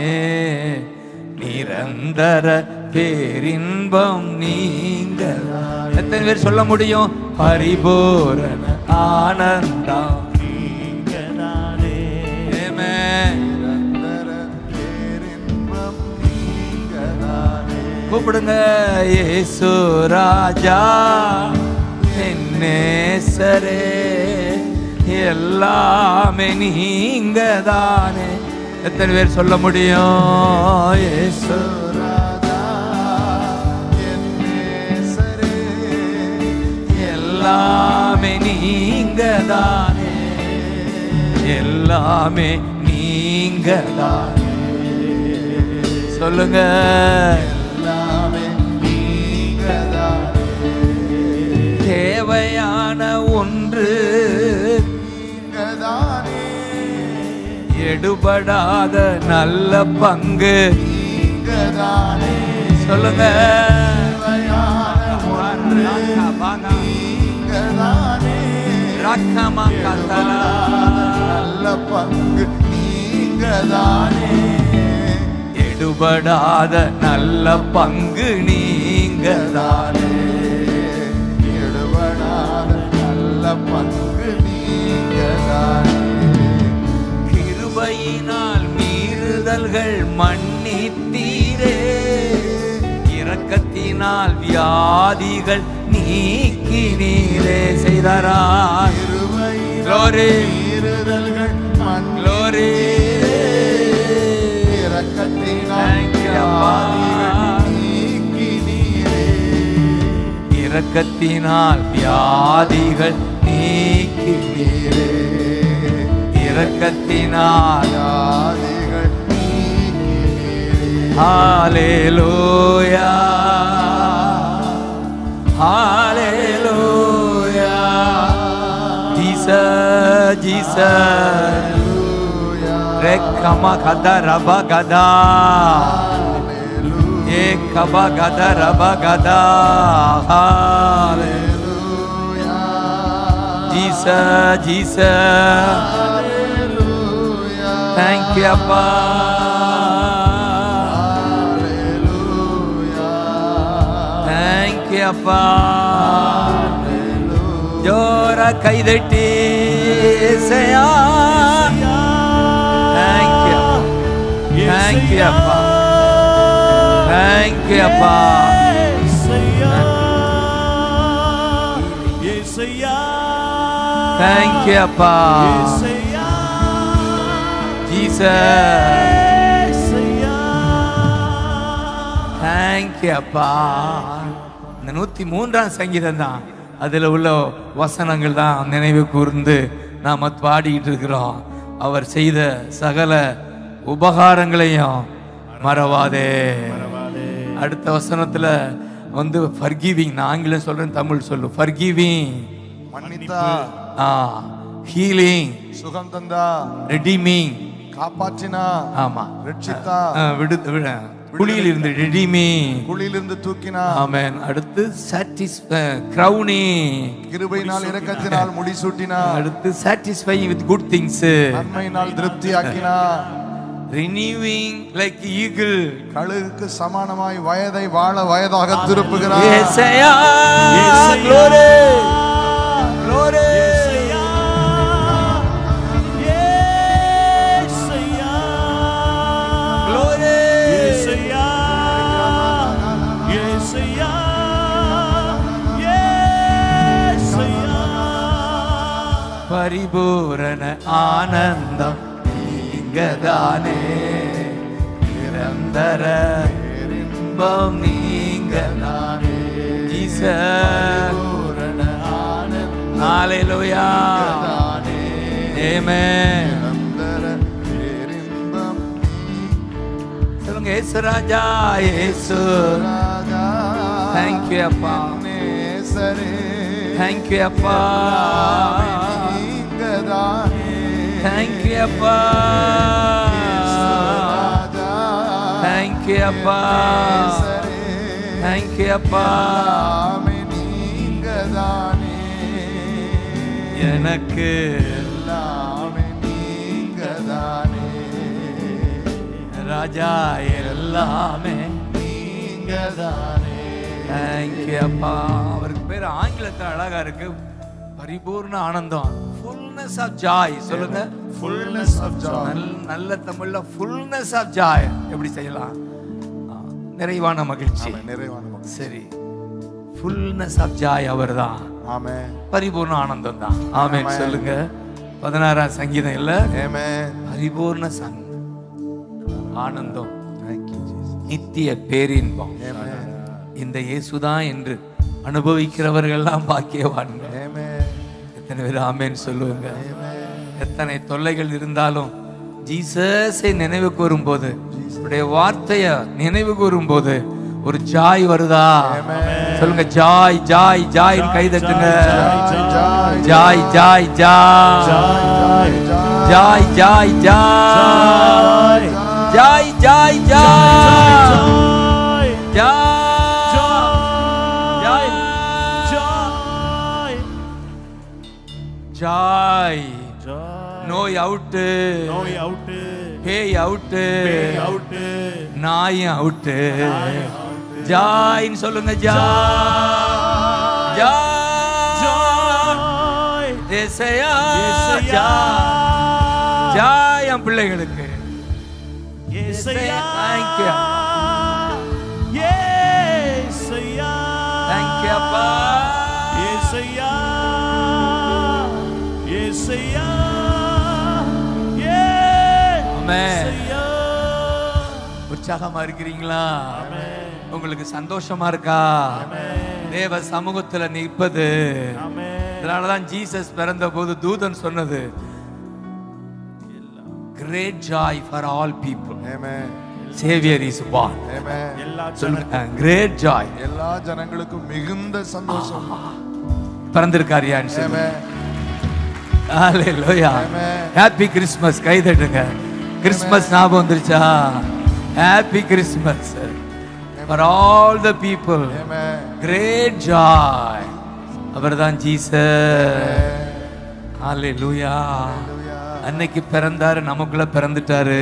நிரந்தர பேரின்பம் நீங்க. எத்தனை பேர் சொல்ல முடியும்? பரிபூரண ஆனந்தம் நீங்க தானே. கூப்பிடுங்க. இயேசு ராஜா என்னேசரே, எல்லாமே நீங்க தானே. எத்தனை பேர் சொல்ல முடியும்? இயேசு ராஜா என்னேசரே, எல்லாமே நீங்க தானே, எல்லாமே நீங்க தானே. சொல்லுங்க. தேவையான ஒன்று நீங்கதானே, எடுபடாத நல்ல பங்கு நீங்கதானே. சொல்லுங்க. தேவையான ஒன்று நீங்கதானே, நல்ல பங்கு நீங்கதானே, எடுபடாத நல்ல பங்கு நீங்கதானே, பங்கு நீங்கதானே. கிருபையினால் மீறுதல்கள் மன்னித்தீரே, இரக்கத்தினால் வியாதிகள் நீக்கினீரே. செய்தாரா? கிருபையினால் மீறுதல்கள் மன்னித்தீரே, இரக்கத்தினால் வியாதிகள் நீக்கினீரே, இரக்கத்தினால் வியாதிகள் நீக்கினீரே, இரக்கத்தினால் வியாதிகள் நீக்கினீரே. ஹல்லேலூயா, ஹல்லேலூயா. Jesus, Jesus. ரெக்கமா கதா ரபா கதா, ஏ கபா கதா ரபா கதா. Hallelujah. Jesus, Jesus. Hallelujah. Thank you அப்பா. ஹல்லேலூயா. தேங்க் யூ அப்பா. ஜோர கைதட்டி ஏசையா. தேங்க் யூ அப்பா. தேங்க் யூ அப்பா. Thank you, Appa. Thank you, Appa. Jesus. Thank you, Appa. இந்த 103ஆம் சங்கீதம் தான், அதில் உள்ள வசனங்கள் தான் நினைவு கூர்ந்து நாம் பாடிட்டு இருக்கிறோம். அவர் செய்த சகல உபகாரங்களையும் மறவாதே. அடுத்த வசனத்துல வந்து forgiving, நான் ஆங்கிலம் சொல்றேன், தமிழ் சொல்லு. forgiving, மன்னித்தா. healing, சுகம் தந்தா. redeeming, காப்பாற்றினா. ஆமா, ரட்சித்தா. குழியிலிருந்து redeeming, குழியிலிருந்து தூக்கினா. ஆமென். அடுத்து crowning, கிருபையினால் இரக்கத்தினால் முடிசூட்டினா. அடுத்து satisfying with good things, நன்மையினால் திருப்தியாக்கினா. renewing like eagle, கழுகுக்கு சமானமாய் வயதை வாழ வயதாக திருப்புகிறார். ஏசாயா, glory, glory. ஏசாயா, ஏசாயா, glory. ஏசாயா, ஏசாயா, ஏசாயா. பரிபூரண ஆனந்தம் நீங்கதானே, நிரந்தர இன்பம் நீங்கதானே. ஜீசஸ், ஹல்லேலூயா, ஆமென். சொல்லுங்க. இயேசு ராஜா, இயேசு ராஜா. Thank you அப்பா. Thank you அப்பா. Thank you அப்பா. Thank you அப்பா. Thank you அப்பா. நீங்கதானே, எனக்கு எல்லாமே நீங்கதானே, ராஜா எல்லாமே நீங்கதானே. தேங்க்யூ அப்பா. அவருக்கு பேர் ஆங்கிலத்தில் அழகா இருக்கு, பரிபூர்ண ஆனந்தம். fullness of joy. சொல்லுங்க, fullness of joy. நல்ல தமிழ்ல fullness of joy எப்படி செய்யலாம்? நிறைவான மகிழ்ச்சி. நிறைவான மகிழ்ச்சி. சரி, fullness of joy அவர்தான். ஆமென். பரிபூர்ண ஆனந்தம் தான். ஆமென் சொல்லுங்க. 16ஆம் சங்கீதம் இல்ல, ஆமென். பரிபூர்ண ஆனந்தம், Thank you Jesus. நித்திய பேரின்பம் ஆமென். இந்த இயேசுதான் என்று அனுபவிக்கிறவர்கள் எல்லாம் பாக்கியவான்கள். ஆமென். எத்தனை பேர் ஆமென் சொல்லுவாங்க? எத்தனை தொல்லைகள் இருந்தாலும் ஜீசஸை நினைவு கூறும்போது, அவருடைய வார்த்தைய நினைவு கூறும்போது ஒரு ஜாய் வருதா? சொல்லுங்க, ஜாய் ஜாய் ஜாய் கைதட்டுங்க. Joy joy joy joy joy joy joy joy joy joy. நோய் அவுட்டு, பேய் அவுட்டு, நாய் அவுட்டு. ஜாய்ன்னு சொல்லுங்க. ஜாய் ஜாய் ஏசையா ஜாய் என் பிள்ளைகளுக்கு. தேங்க்யூ தேங்க்யூ அப்பா. உற்சாகமா இருக்கிறீங்களா? உங்களுக்கு சந்தோஷமா இருக்கா? தேவ சமூகத்துல நிற்பது. இதனாலதான் ஜீசஸ் பிறந்த போது தூதன் சொன்னது, great joy for all people. Amen. Savior is born. Amen. சொல்லுங்க, great joy. எல்லா ஜனங்களுக்கும் மிகுந்த சந்தோஷம் பிறந்திருக்காரியான்னு சொல்லுங்க. Hallelujah. Happy Christmas. கை தட்டுங்க. கிறிஸ்மஸ் ஞாபகம் வந்துருச்சா? Happy Christmas for all the people. Great joy. அவர்தான் ஜீசஸ். ஹalleluya. அன்னைக்கு பிறந்தாரு, நமக்குள்ள பிறந்துட்டாரு.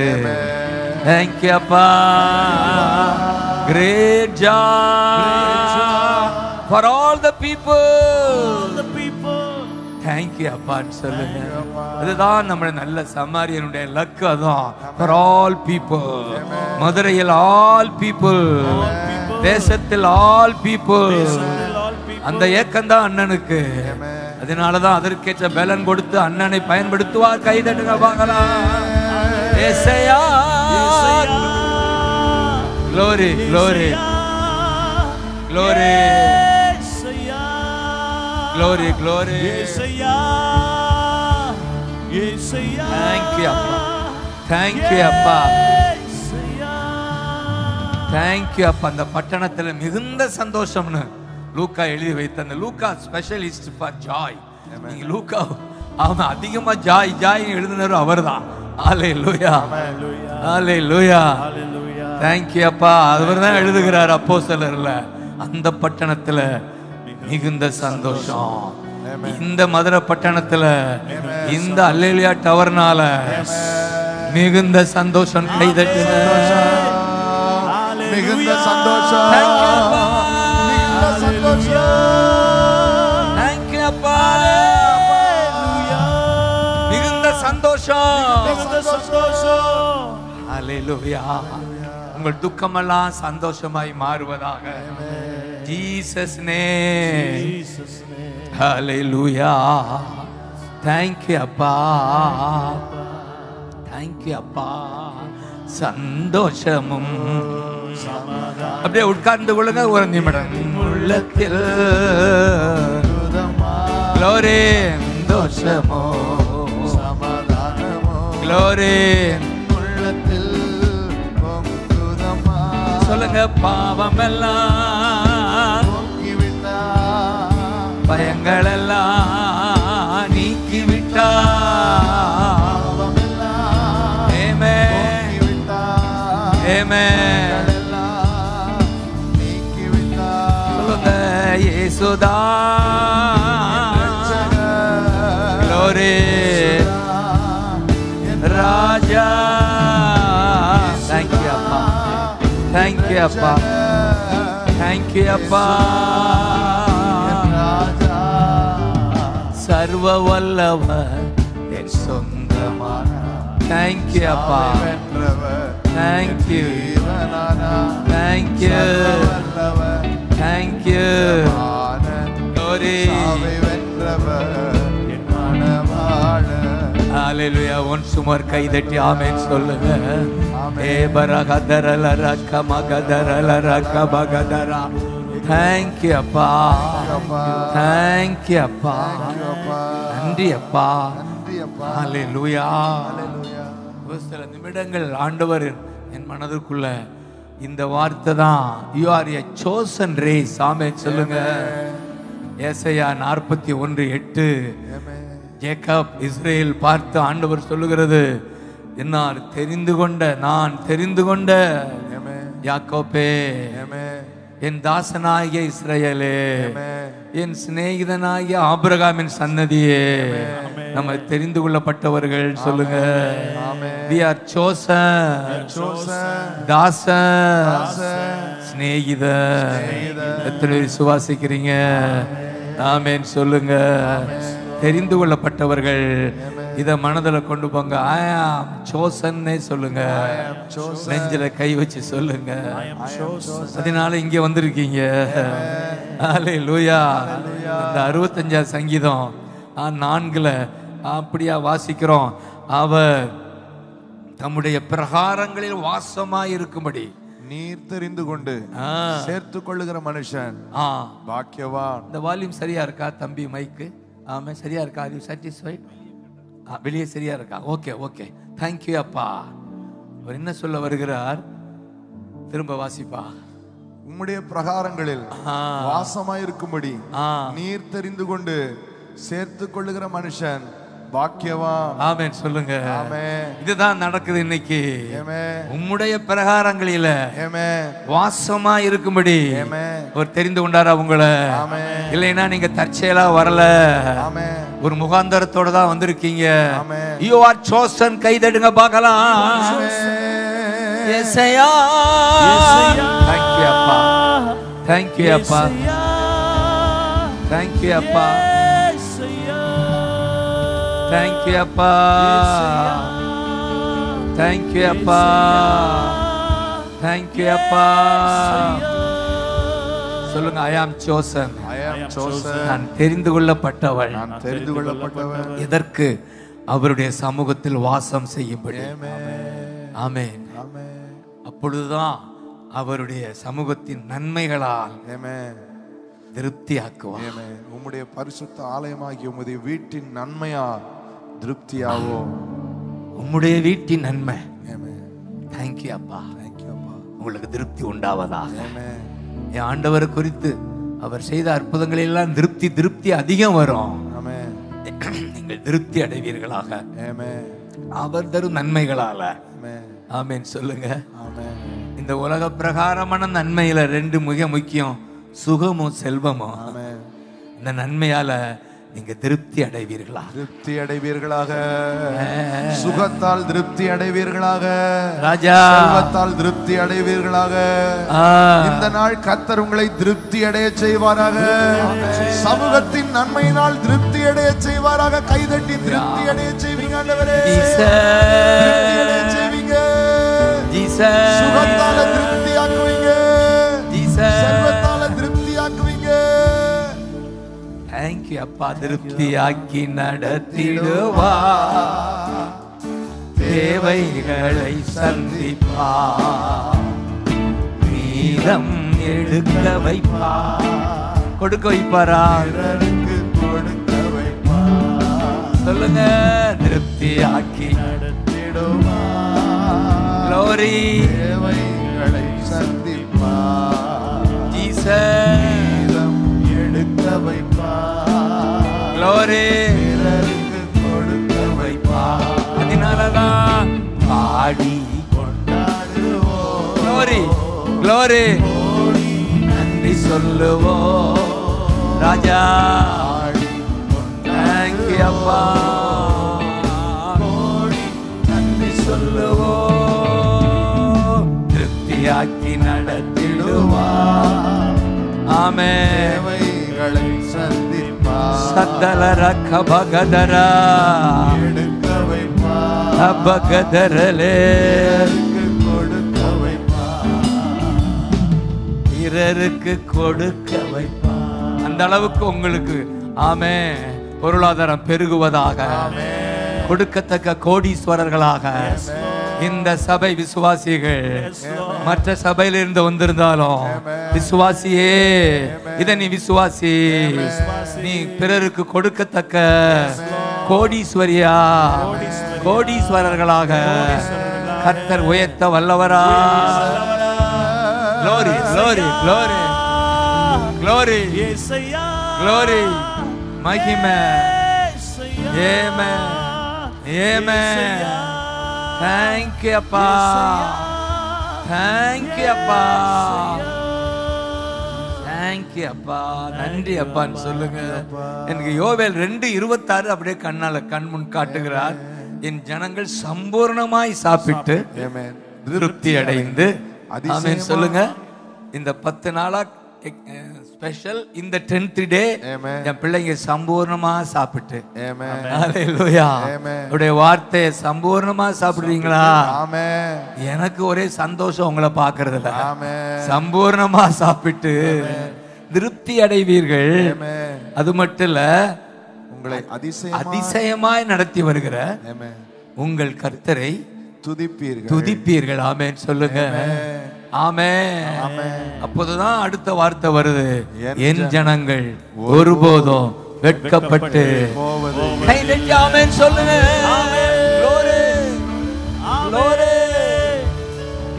தேங்க்யூ அப்பா. Great joy for all the people. Thank you அப்பான்னு சொல்லுங்க. அதுதான் நம்முடைய நல்ல சமாரியனுடைய லக்கு. அதான் ஃபார் ஆல் பீப்புள். மதுரையில் ஆல் பீப்புள், தேசத்தில் ஆல் பீப்புள். அந்த ஏக்கம் தான் அண்ணனுக்கு. அதனாலதான் அதற்கேற்ற பலன் கொடுத்து அண்ணனை பயன்படுத்துவார். கைதட்டுங்க பார்க்கலாம். ஏசையா glory glory glory glory glory. thank you appa, thank you appa, thank you appa. அந்த பட்டணத்துல மிகுந்த சந்தோஷம்னு லூக்கா எழுதி வைத்த அந்த லூக்கா ஸ்பெஷலிஸ்ட் ஃபார் ஜாய். நீங்க லூக்கா அவன் அதிகமா ஜாய் ஜாய் எழுதினாரு அவர்தான். ஹalleluya ஹalleluya. thank you அப்பா. அவர்தான் எழுதுகிறார் அப்போஸ்தலர்ல. அந்த பட்டணத்துல மிகுந்த சந்தோஷம். இந்த மதுரை பட்டணத்துல இந்த அல்லேலூயா டவர்னால மிகுந்த சந்தோஷம். கைதட்டுங்க. மிகுந்த சந்தோஷம். மிகுந்த சந்தோஷம். thank you அப்பா. மிகுந்த சந்தோஷம். ஹalleluya. உங்கள் துக்கமெல்லாம் சந்தோஷமாய் மாறுவதாக. Jesus name. ஹalleluya. thank you அப்பா. thank you அப்பா. சந்தோஷமும் அப்படியே உட்கார்ந்து கொள்ளுங்க ஒரு நிமிடம். உள்ளத்தில் glory சந்தோஷமோ சமாதானமோ glory உள்ளத்தில் பொங்குதமா. சொல்லுங்க. பாவமெல்லாம் போக்கிவிட்டா, பயங்கள் எல்லாம் நீக்கிவிட்டா. பாவமெல்லாம் ஆமென் போக்கிவிட்டா, ஆமென். எல்லாம் நீக்கிவிட்டா. சொல்லுங்க. இயேசுதா glory ராஜா. thank you அப்பா, thank you அப்பா, thank you அப்பா. சர்வ வல்லவர் என் சொந்தமான. thank you அப்பா, thank you, thank you, thank you. glory ஹalleluya. ஒன்ஸ் மோர் கை தட்டி ஆமென் சொல்லுங்க. ஏ பரகதரல ரக்கமகதரல ரக்கபகதரா. thank you அப்பா, thank you அப்பா, நன்றி அப்பா. ஹalleluya. சில நிமிடங்கள் ஆண்டவர் என் மனதுக்குள்ள இந்த வார்த்தை தான், you are a chosen race. ஆமென் சொல்லுங்க. ஏசாயா 41:8 ஜேக்கப் இஸ்ரேல் பார்த்து ஆண்டவர் சொல்லுகிறது, என்னால் தெரிந்து கொண்ட, நான் தெரிந்து கொண்ட யாக்கோபே, என் தாசனாகிய இஸ்ரவேலே, என் சிநேகிதனாகிய ஆபிரகாமின் சன்னதியே. நம்ம தெரிந்து கொள்ளப்பட்டவர்கள் சொல்லுங்க. we are chosen, தாசன், சிநேகிதன். எத்தனை விசுவாசிக்கிறீங்க? ஆமென் சொல்லுங்க. தெரிந்து கொள்ளப்பட்டவர்கள். இத மனதில் கொண்டு போங்க. I am chosen சொல்லுங்க. நெஞ்சில கை வச்சு சொல்லுங்க. அதனால இங்க வந்திருக்கீங்க. ஹalleluya. இந்த 65 சங்கீதம் 4 அப்படியா வாசிக்கிறோம். அவர் தம்முடைய பிரகாரங்களில் வாசமாய் இருக்கும்படி நீர் தெரிந்து கொண்டு சேர்த்து கொள்ளுகிற மனுஷன் பாக்கியவான். இந்த வால்யூம் சரியா இருக்கா தம்பி? மைக்கு ஆமா சரியா இருக்கா? Are you satisfied? வெளியே சரியா இருக்கா? ஓகே ஓகே, தேங்க்யூ அப்பா. அவர் என்ன சொல்ல வருகிறார்? திரும்ப வாசிப்பா. உம்முடைய பிரகாரங்களில் வாசமாயிருக்கும்படி நீர் தெரிந்து கொண்டு சேர்த்து கொள்ளுகிற மனுஷன் பாக்கியவான். ஆமென் சொல்லுங்க. இதுதான் நடக்குது இன்னைக்கு. உம்முடைய பிரகாரங்களில வாசமா இருக்கும்படி ஒரு தெரிந்து கொண்டாரா உங்களை? இல்லைன்னா நீங்க தற்செயலா வரல, ஒரு முகாந்தரத்தோட தான் வந்திருக்கீங்க. you are chosen. கைதடுங்க பார்க்கலாம். ஏசாயா. thank you அப்பா, thank you அப்பா, thank you அப்பா, thank you அப்பா, thank you அப்பா, thank you அப்பா. சொல்லுங்க. I am chosen, I am chosen. நான் தெரிந்து கொள்ளப்பட்டவள். நான் தெரிந்து கொள்ளப்பட்டவள். எதற்கு? அவருடைய சமூகத்தில் வாசம் செய்யும்படி. ஆமென். அப்பொழுதுதான் அவருடைய சமூகத்தின் நன்மைகளால் திருப்தி ஆக்குவார். உம்முடைய பரிசுத்த ஆலயமாகிய உம்முடைய வீட்டின் நன்மையால் திருப்தியாவோ. உம்முடைய வீட்டின் நன்மை. தேங்க்யூ அப்பா, தேங்க்யூ அப்பா. உங்களுக்கு திருப்தி உண்டாவதாக. என் ஆண்டவர் குறித்து அவர் செய்த அற்புதங்கள் எல்லாம் திருப்தி திருப்தி அதிகம் வரும். நீங்கள் திருப்தி அடைவீர்களாக அவர் தரும் நன்மைகளால. ஆமென் சொல்லுங்க. இந்த உலக பிரகாரமான நன்மையில 2 மிக முக்கியம், சுகமும் செல்வமும். இந்த நன்மையால நீங்க திருப்தி அடைவீர்களா? திருப்தி அடைவீர்களாக. சுகத்தால் திருப்தி அடைவீர்களாக. ராஜா. செல்வத்தால் திருப்தி அடைவீர்களாக. இந்த நாள் கர்த்தர் உங்களை திருப்தி அடைய செய்வாராக. சமூகத்தின் நன்மையினால் திருப்தி அடைய செய்வாராக. கைதட்டி திருப்தி அடைய செய்வீங்க ஆண்டவரே. திருப்தி அடைய செய்வீங்க. சுகத்தால திருப்தி ஆக்குவீங்க. செல்வத்தால திருப்தி ஆக்குவீங்க. தேங்க்யூ அப்பா. திருப்தியாக்கி நடத்திடுவா, தேவைகளை சந்திப்பா, மீதம் எடுக்க வைப்பா, கொடுக்க வைப்பாரா? கொடுக்க வைப்பா. சொல்லுங்க. திருப்தியாக்கி நடத்திடுவா. Glory. தேவைகளை சந்திப்பா, ஜீசஸ். எடுக்க வைப்பா. Glory. பிறருக்கு கொடுக்க வைப்பா. அதனாலதான் பாடி கொண்டாடுவோம். Glory, glory. நன்றி சொல்லுவோம். ராஜா. தேங்க்யூ அப்பா. நன்றி சொல்லுவோம். திருப்தியாக்கி நடத்திடுவார். ஆமென். சந்தல ரக்க பகதரா எடுக்க வைப்பா. பகதரலே கொடுக்க வைப்பா. பிறருக்கு கொடுக்க வைப்பா. அந்த அளவுக்கு உங்களுக்கு ஆமென் பொருளாதாரம் பெருகுவதாக, கொடுக்கத்தக்க கோடீஸ்வரர்களாக இந்த சபை விசுவாசிகள். மற்ற சபையிலிருந்து வந்திருந்தாலும் விசுவாசியே, இதை நீ விசுவாசி. நீ பிறருக்கு கொடுக்கத்தக்க கோடீஸ்வரியா, கோடீஸ்வரர்களாக கர்த்தர் உயர்த்த வல்லவரா. Glory, glory, glory, glory, glory, மகிமை. Amen, amen. Thank you அப்பா. Thank you அப்பா. Thank you அப்பா. நன்றி அப்பான்னு சொல்லுங்க. எனக்கு யோவேல் 2:26 அப்படியே கண் முன் காட்டுகிறார். என் ஜனங்கள் சம்பூர்ணமாய் சாப்பிட்டு திருப்தி அடைந்து. ஆமென் சொல்லுங்க. இந்த 10 நாளா ஸ்பெஷல், இந்த 10th டே என் பிள்ளைங்க சம்பூர்ணமா சாப்பிட்டு. ஹல்லேலூயா. உடைய வார்த்தையை சம்பூர்ணமா சாப்பிடுறீங்களா? எனக்கு ஒரே சந்தோஷம் உங்களை பார்க்கறதுல. சம்பூர்ணமா சாப்பிட்டு திருப்தி அடைவீர்கள். அது மட்டும் இல்ல, உங்களை அதிசயமாய் நடத்தி வருகிற உங்கள் கர்த்தரை துதிப்பீர்கள். ஆமென் சொல்லுங்க. ஆமென். அப்போதுதான் அடுத்த வார்த்தை வருது. என் ஜனங்கள் ஒருபோதும் வெட்கப்பட்டு கைதட்டி ஆமென் சொல்லுங்க. Glory, glory,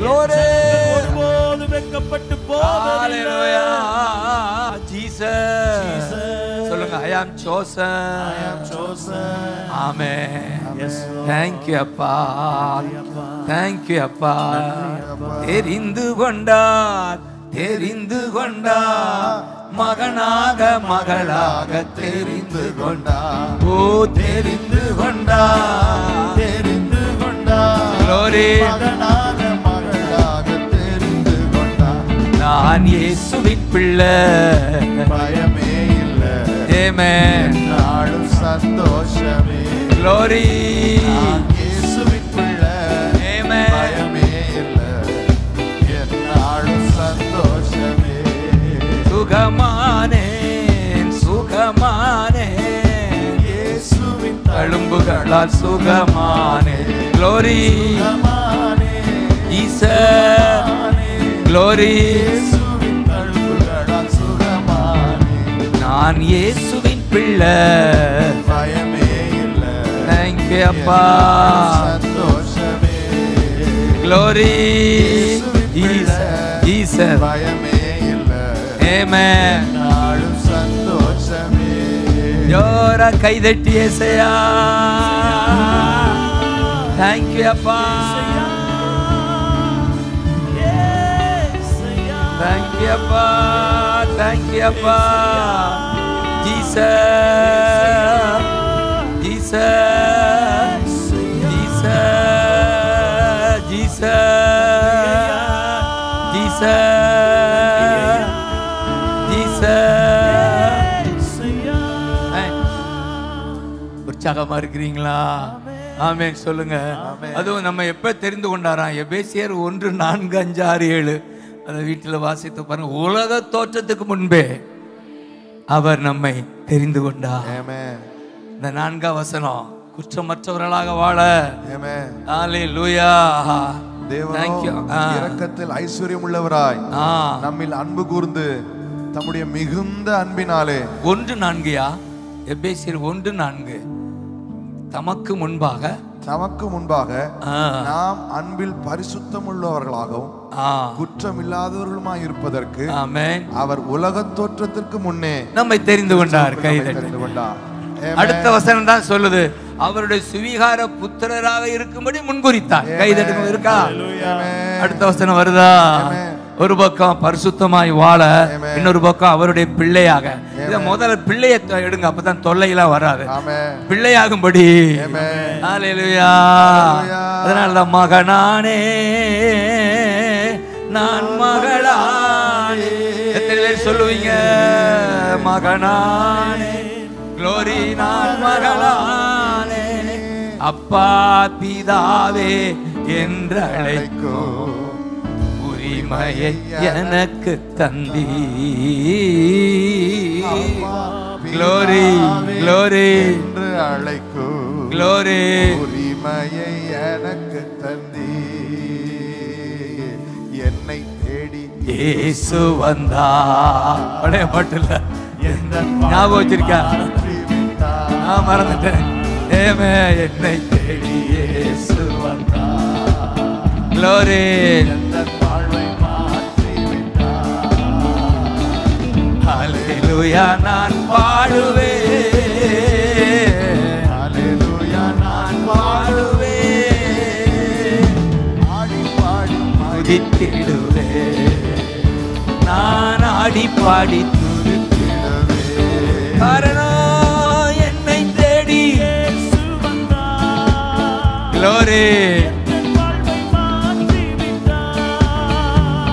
glory. ஒருபோதும் வெட்கப்பட்டு போவதில்லை. Hallelujah. Jesus. சொல்லுங்க. I am chosen. I am chosen. Amen. Yes. Thank you அப்பா. Thank you அப்பா. தெரிந்து கொண்டார், தெரிந்து கொண்டார், மகனாக மகளாக தெரிந்து கொண்டார். ஓ தெரிந்து கொண்டார், தெரிந்து கொண்டார். Glory. மகனாக மகளாக தெரிந்து கொண்டார். நான் இயேசுவின் பிள்ளை, பயமே இல்லை. ஆமென். நாளும் சந்தோஷமே. Glory. இயேசுவின் பிள்ளை, ஆமென். பயமே இல்லை. நாளும் சந்தோஷமே. சுகமானேன், சுகமானேன். இயேசுவின் தழும்புகளால் சுகமானேன். Glory. ஜீசஸ். Glory. இயேசுவின் தழும்புகளால் சுகமானேன். நான் இயேசுவின் பிள்ளை, பயமே இல்லை. Thank you அப்பா. சந்தோஷமே. Glory. Jesus, Jesus. பயமே இல்லை. Amen. நாளும் சந்தோஷமே. ஜோரா கைதட்டி ஏசையா. Thank you அப்பா. Thank you அப்பா. Thank you அப்பா. Jesus, Jesus, Jesus, Jesus. உற்சாகமா இருக்கிறீங்களா? ஆமென் சொல்லுங்க. அதுவும் நம்ம எப்ப தெரிந்து கொண்டாராம்? எபேசியர் 1:4-5-6-7 அந்த வீட்டில் வாசித்து பாருங்க. உலக தோற்றத்துக்கு முன்பே அவர் நம்மை தெரிந்து கொண்டார். இந்த 4ஆம் வசனம், குற்றமற்றவர்களாக வாழ. ஹல்லேலூயா. இரக்கத்தில் ஐஸ்வர்யம் உள்ளவராய் நம்மில் அன்பு கூர்ந்து தம்முடைய மிகுந்த அன்பினாலே. 1:4 எபேசியர் 1:4 தமக்கு முன்பாக நாம் அன்பில் பரிசுத்தம் உள்ளவர்களாகவும் குற்றம் இல்லாதவர்களுமாய் இருப்பதற்கு அவர் உலக தோற்றத்திற்கு முன்னே நம்மை தெரிந்து கொண்டார். தெரிந்து கொண்டார். அடுத்த வசனம் தான் சொல்லுது, அவருடைய சுவிகார புத்திரராக இருக்கும்படி முன்குறித்தார். கைதட்டுங்க இருக்கா? அடுத்த வசனம் வருதா? ஒரு பக்கம் பரிசுத்தமாய் வாழ, இன்னொரு பக்கம் அவருடைய பிள்ளையாக. இத முதல்ல பிள்ளையை எடுங்க, அப்பதான் தொல்லையெல்லாம் வராது. பிள்ளையாகும்படி. ஹல்லேலூயா. அதனாலதான் மகனானே நான் மகளானே. எத்தனை பேர் சொல்லுவீங்க மகனானே? க்ளோரி நான் மகளானே. அப்பா பிதாவே என்று அழைக்கும் உரிமையை எனக்கு தந்தி. க்ளோரி க்ளோரி என்று அழைக்கும் க்ளோரி உரிமையை எனக்கு தந்தி. என்னை தேடி இயேசு வந்தா. பழைய பாட்டுல ஞாபகம் வச்சிருக்கா? நான் மறந்துட்டேன். ஏமே என்னை தேடி இயேசு வந்தா. க்ளோரி வாழ்வை மாற்றி விட்டார். ஹல்லேலூயா நான் பாடுவேன். ஹல்லேலூயா நான் பாடுவேன். ஆடி பாடி துதித்திடுவேன். நான் ஆடி பாடி துதித்திடுவேன். காரணம் என்னை தேடி இயேசு வந்தார். க்ளோரி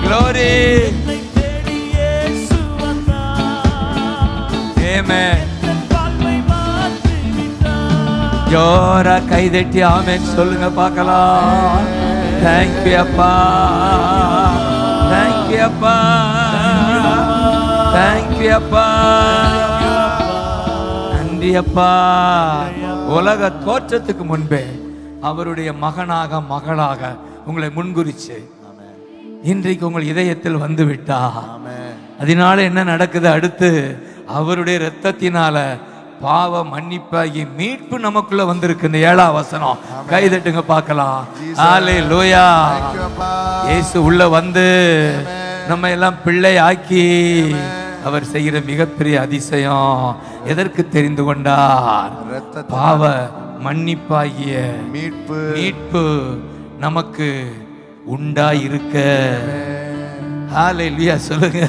க்ளோரி என்னை தேடி இயேசு வந்தார். ஆமென். ஜோரா கைதட்டி ஆமென் சொல்லுங்க பார்க்கலாம். தேங்க் யூ அப்பா, தேங்க் யூ அப்பா, தேங்க் யூ அப்பா, நன்றி அப்பா. உலக தோற்றத்துக்கு முன்பே அவருடைய மகனாக மகளாக உங்களை முன்குறிச்சு இன்றைக்கு உங்கள் இதயத்தில் வந்து விட்டா. அதனால என்ன நடக்குது? அடுத்து அவருடைய இரத்தத்தினால பாவ மன்னிப்பாகி மீட்பு நமக்குள்ள வந்திருக்கு. இந்த 7ஆம் வசனம் கைதட்டுங்க பார்க்கலாம். ஹல்லேலூயா. இயேசு உள்ள வந்து நம்ம எல்லாம் பிள்ளை ஆக்கி அவர் செய்கிற மிகப்பெரிய அதிசயம் எதற்கு தெரிந்து கொண்டார்? பாவ மன்னிப்பாகிய மீட்பு நமக்கு உண்டாயிருக்க. ஹல்லேலூயா சொல்லுங்க.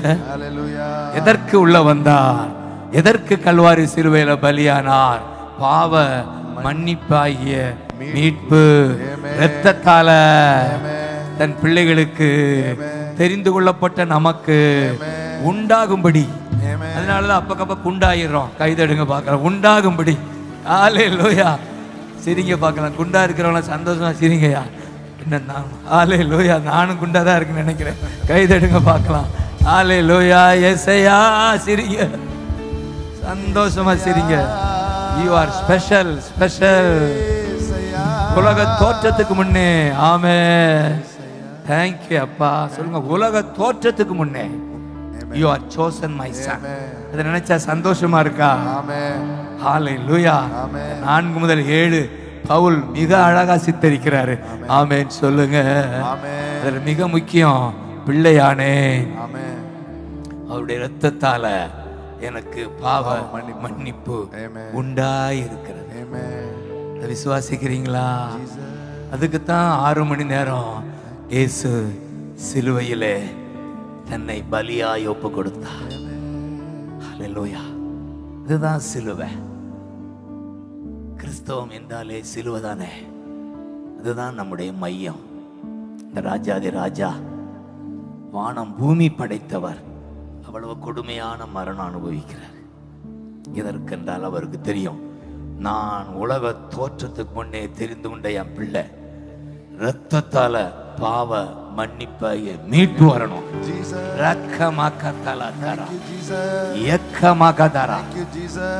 எதற்கு உள்ள வந்தார்? எதற்கு கல்வாரி சிலுவையில பலியானார்? பாவ மன்னிப்பாகிய மீட்பு இரத்தத்தால தன் பிள்ளைகளுக்கு தெரிந்து கொள்ளப்பட்ட நமக்கு உண்டாகும்படி. அதனாலதான் அப்பக்கப்ப குண்டாயிடுறோம். கைதடுங்க பார்க்கலாம். உண்டாகும்படி. ஹல்லேலூயா. சிரிங்க பார்க்கலாம். குண்டா இருக்கிறவங்கள சந்தோஷமா சிரிங்கயா. ஹல்லேலூயா. நானும் குண்டாதான் இருக்குன்னு நினைக்கிறேன். கைதடுங்க பார்க்கலாம். ஹல்லேலூயா. யெசையா சிரிங்க, சந்தோஷமா சிரிங்க. You are special, special. உலக தோற்றத்துக்கு முன்னே. ஆமென். தேங்க் யூ அப்பா. சொல்லுங்க. உலக தோற்றத்துக்கு முன்னே you are chosen my son. அதை நினைச்சா சந்தோஷமா இருக்கா? ஹல்லேலூயா. 4 முதல் 7 பவுல் மிக அழகா சித்தரிக்கிறாரு. ஆமென் சொல்லுங்க. அதுல மிக முக்கியம் பிள்ளையானே அவருடைய இரத்தத்தால எனக்கு பாவ மன்னிப்பு உண்டாயிருக்கிறது. விசுவாசிக்கிறீங்களா? அதுக்குத்தான் 6 மணி நேரம் இயேசு சிலுவையிலே தன்னை பலியாய் ஒப்பு கொடுத்தார். ஹல்லேலூயா. இதுதான் சிலுவை. கிறிஸ்தவம் என்றாலே சிலுவை தானே. அதுதான் நம்முடைய மையம். இந்த ராஜாதி ராஜா, வானம் பூமி படைத்தவர் அவ்வளவு கொடுமையான மரணம் அனுபவிக்கிறார். எதற்கென்றால் அவருக்கு தெரியும், நான் உலக தோற்றத்துக்கு முன்னே தெரிந்து கொண்ட என் பிள்ளை இரத்தத்தால பாவ மன்னிப்பாகிய மீட்பு வரணும்.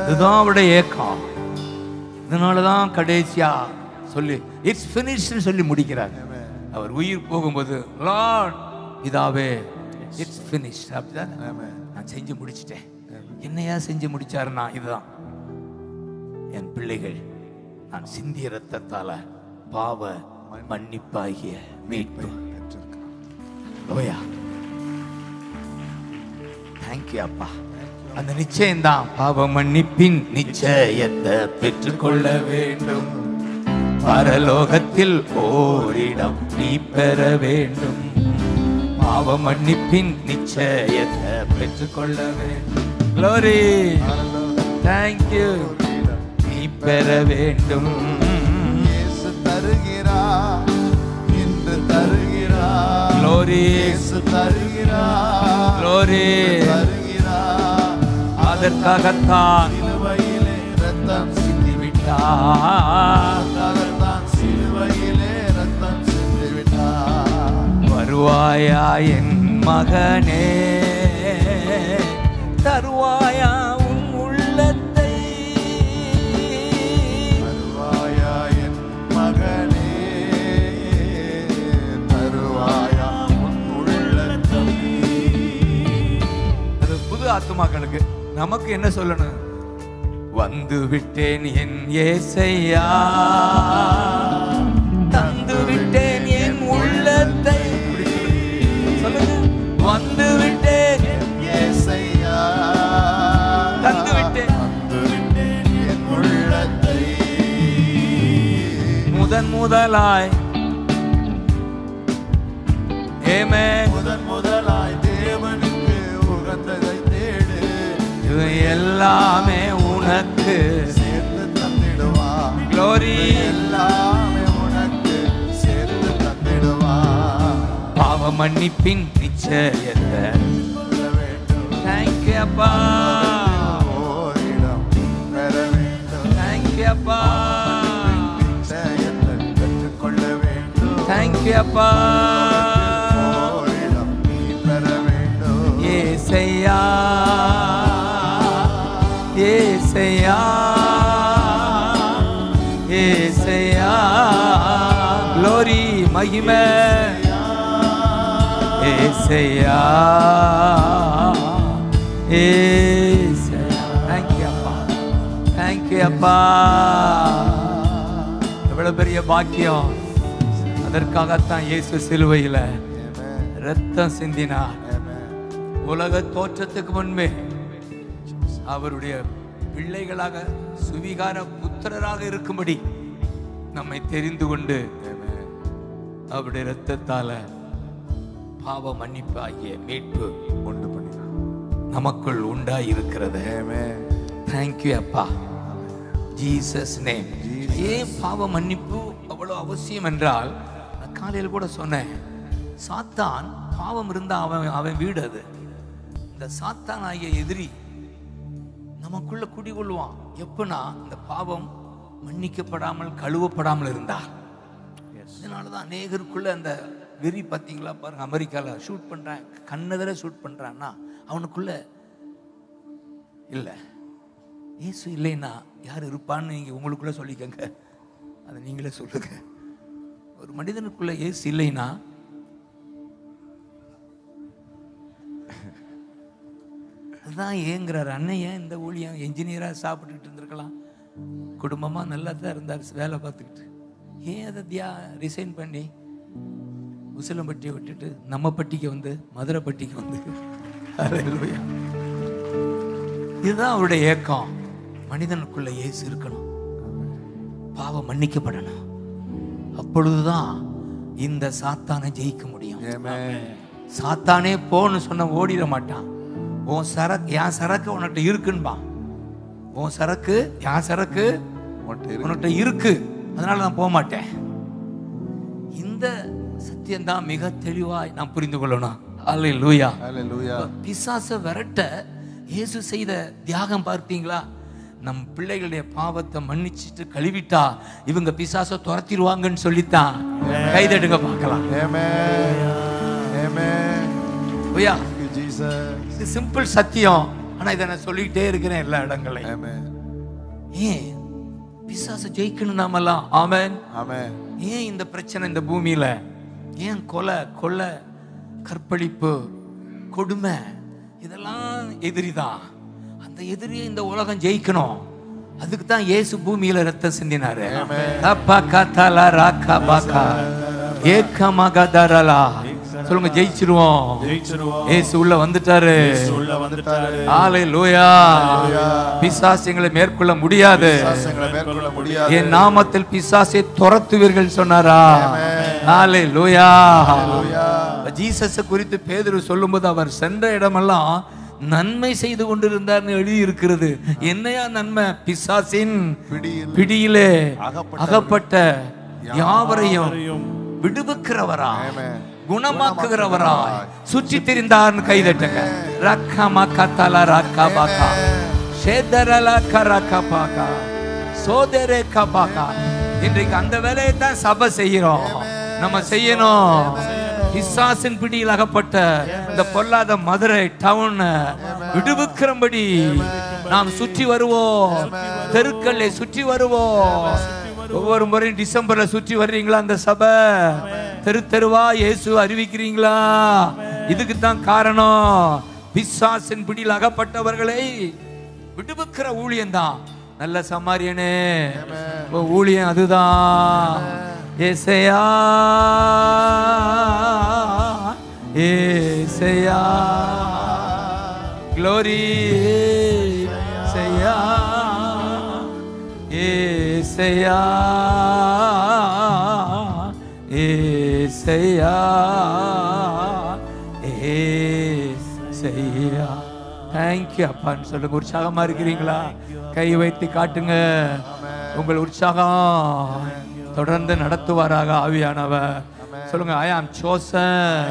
இதுதான் அவருடைய ஏக்கம். இதனாலதான் கடைசியா சொல்லி இட்ஸ் ஃபினிஷ்டு சொல்லி முடிக்கிறார். அவர் உயிர் போகும்போது லார்ட் பிதாவே இட்ஸ் ஃபினிஷ்ட் அப்படிதான் நான் செஞ்சு முடிச்சிட்டேன். என்னையா செஞ்சு முடிச்சாருன்னா இதுதான், என் பிள்ளைகள் நான் சிந்திய இரத்தத்தால பாவ மன்னிப்பாகிய மீட்பு. லோயா தேங்க்யூ அப்பா. அந்த நிச்சயம் தான் பாவ மன்னிப்பின் நிச்சயத்தை பெற்றுக்கொள்ள வேண்டும். பரலோகத்தில் ஓரிடம் நீ பெற வேண்டும். பாவ மன்னிப்பின் நிச்சயத்தை பெற்றுக்கொள்ள வேண்டும். Glory. Thank you. நீ பெற வேண்டும். இயேசு தருகிறார், இன்று தருகிறார். Glory. இயேசு தருகிறார், Glory. தருகிறார். அதற்காகத்தான் சிலுவையிலே ரத்தம் சிந்திவிட்டார். அதற்காகத்தான் சிலுவையிலே ரத்தம் சிந்திவிட்டார். வருவாயா என் மகனே, தருவாயா உன் உள்ளத்தை. வருவாயா என் மகனே, தருவாயா உன் உள்ளத்தை. அது புது ஆத்துமாக்களுக்கு. நமக்கு என்ன சொல்லணும்? வந்து விட்டேன் என் ஏசையா, தந்து விட்டேன் என் உள்ளத்தை. சொல்லுங்க. வந்து விட்டேன் ஏசையா, தந்து விட்டேன், தந்து விட்டேன் என் உள்ளத்தை. முதன் முதலாய் ஆமென். முதலாய் தேவனுக்கு உகந்ததை தேடு. இது எல்லாமே உனக்கு சேர்த்து தந்திடுவா. Glory. எல்லாமே உனக்கு சேர்த்து தந்திடுவா. பாவ மன்னிப்பின் நிச்சயத்தை. சொல்ல வேண்டும். Thank you அப்பா. ஓரிடம் பெற வேண்டும். Thank you அப்பா. நிச்சயத்தை கற்றுக்கொள்ள வேண்டும். Thank you அப்பா. ஓரிடம் நீ பெற வேண்டும். ஏசையா, ஏசையா, ஏசையா. Glory. மகிமை. ஏசையா, ஏசையா. Thank you அப்பா. Thank you அப்பா. எவ்வளவு பெரிய பாக்கியம். அதற்காகத்தான் இயேசு சிலுவையில ரத்தம் சிந்தினார். உலக தோற்றத்துக்கு முன்பே அவருடைய பிள்ளைகளாக சுவிகார புத்திரராக இருக்கும்படி நம்மை தெரிந்து கொண்டு அவருடைய இரத்தத்தால பாவ மன்னிப்பு ஆகிய மீட்பு உண்டு பண்ணினார். நமக்குள் உண்டாய் இருக்கிறது. தேங்க்யூ அப்பா. Jesus name. ஏன் பாவ மன்னிப்பு அவ்வளவு அவசியம் என்றால், நான் காலையில் கூட சொன்னேன், சாத்தான் பாவம் இருந்தா அவன் வீடு அது. இந்த சாத்தான் ஆகிய எதிரி நமக்குள்ள குடிகொள்வான். எப்பனா இந்த பாவம் மன்னிக்கப்படாமல் கழுவப்படாமல் இருந்தா. இதனாலதான் அநேகருக்குள்ள அந்த வெறி. பார்த்தீங்களா பாருங்க, அமெரிக்கால ஷூட் பண்றான், கண்ணெதிர ஷூட் பண்றான்னா அவனுக்குள்ள இல்ல. இயேசு இல்லைன்னா யார் இருப்பான்னு நீங்க உங்களுக்குள்ள சொல்லிக்கங்க. அதை நீங்களே சொல்லுங்க. ஒரு மனிதனுக்குள்ள இயேசு இல்லைன்னா அதுதான் ஏங்குறாரு. அண்ணன் இந்த ஊழியம் என்ஜினியரா சாப்பிட்டுட்டு இருந்திருக்கலாம், குடும்பமா நல்லா தான் இருந்தார், வேலை பார்த்துக்கிட்டு. ஏன் அதை ரிசைன் பண்ணி உசிலம்பட்டியை விட்டுட்டு நம்ம பட்டிக்கு வந்து மதுரை பட்டிக்கு வந்து? ஹல்லேலூயா. இதுதான் அவருடைய ஏக்கம். மனிதனுக்குள்ள இயேசு இருக்கணும், பாவம் மன்னிக்கப்படணும். அப்பொழுதுதான் இந்த சாத்தானை ஜெயிக்க முடியும். சாத்தானே போன்னு சொன்ன ஓடிட மாட்டான். உன் சரக்கு என் சரக்கு உன்கிட்ட இருக்குன்பா. உன் சரக்கு என் சரக்கு உன்கிட்ட இருக்கு, அதனால நான் போக மாட்டேன். இந்த சத்தியம்தான் மிக தெளிவாய் நாம் புரிந்து கொள்ளணும். அல்லேலூயா. பிசாச விரட்ட இயேசு செய்த தியாகம் பார்த்தீங்களா? நம் பிள்ளைகளுடைய பாவத்தை மன்னிச்சுட்டு கழுவிட்டா இவங்க பிசாச துரத்திடுவாங்கன்னு சொல்லித்தான். கைதடுங்க பார்க்கலாம். இது சிம்பிள் சத்தியம். ஆனா இதை நான் சொல்லிக்கிட்டே இருக்கிறேன் எல்லா இடங்களையும். ஏன் பிசாச ஜெயிக்கணும் நாமெல்லாம்? ஆமென். ஏன் இந்த பிரச்சனை இந்த பூமியில? ஏன் கொலை, கொள்ளை, கற்பழிப்பு, கொடுமை, இதெல்லாம் எதிரிதான். அந்த எதிரியை இந்த உலகம் ஜெயிக்கணும். அதுக்கு தான் இயேசு பூமியில ரத்தம் சிந்தினாரு. சொல்லுங்க, ஜெயிச்சிருவோம். இயேசு உள்ள வந்துட்டாரு. ஹல்லேலூயா. பிசாசு எங்களை மேற்கொள்ள முடியாது. என் நாமத்தில் பிசாசை துரத்துவீர்கள் சொன்னாரா? ஹல்லேலூயா. ஜீசஸை குறித்து பேதுரு சொல்லும்போது அவர் சென்ற இடமெல்லாம் நன்மை செய்து கொண்டிருந்தார்னு எழுதி இருக்கிறது. என்னையா நன்மை? பிசாசின் பிடியிலே அகப்பட்ட யாவரையும் விடுவிக்கிறவரா, குணமாக்குகிறவரா சுற்றி திரிந்தார். கைதட்டுங்க. ரக்கமா கத்தல ரக்கபாகா ஷேதரல கரக்கபாகா சோதரே கபாகா. இன்றைக்கு அந்த வேலையை தான் சபை செய்கிறோம். நம்ம செய்யணும். பிசாசின் பிடியில் அகப்பட்ட இந்த பொல்லாத மதுரை டவுன் விடுவிக்கிறபடி நாம் சுற்றி வருவோம். தெருக்களை சுற்றி வருவோம். ஒவ்வொரு முறையும் டிசம்பர்ல சுற்றி வர்றீங்களா? அந்த சபை தெரு தெருவா இயேசு அறிவிக்கிறீங்களா? இதுக்கு தான் காரணம். பிசாசின் பிடியில் அகப்பட்டவர்களை விடுவிக்கிற ஊழியம் தான் நல்ல சமாரியனே ஊழியம். அதுதான் ஏசையா ஏசையா க்ளோரி ஏசையா ஏசையா ஏசையா ஏசையா. தேங்க்யூ அப்பான்னு சொல்லுங்க. உற்சாகமா இருக்கிறீங்களா? கை வைத்து காட்டுங்க. உங்கள் உற்சாகம் தொடர்ந்து நடத்துவாராக ஆவியானவர். சொல்லுங்க, I am chosen,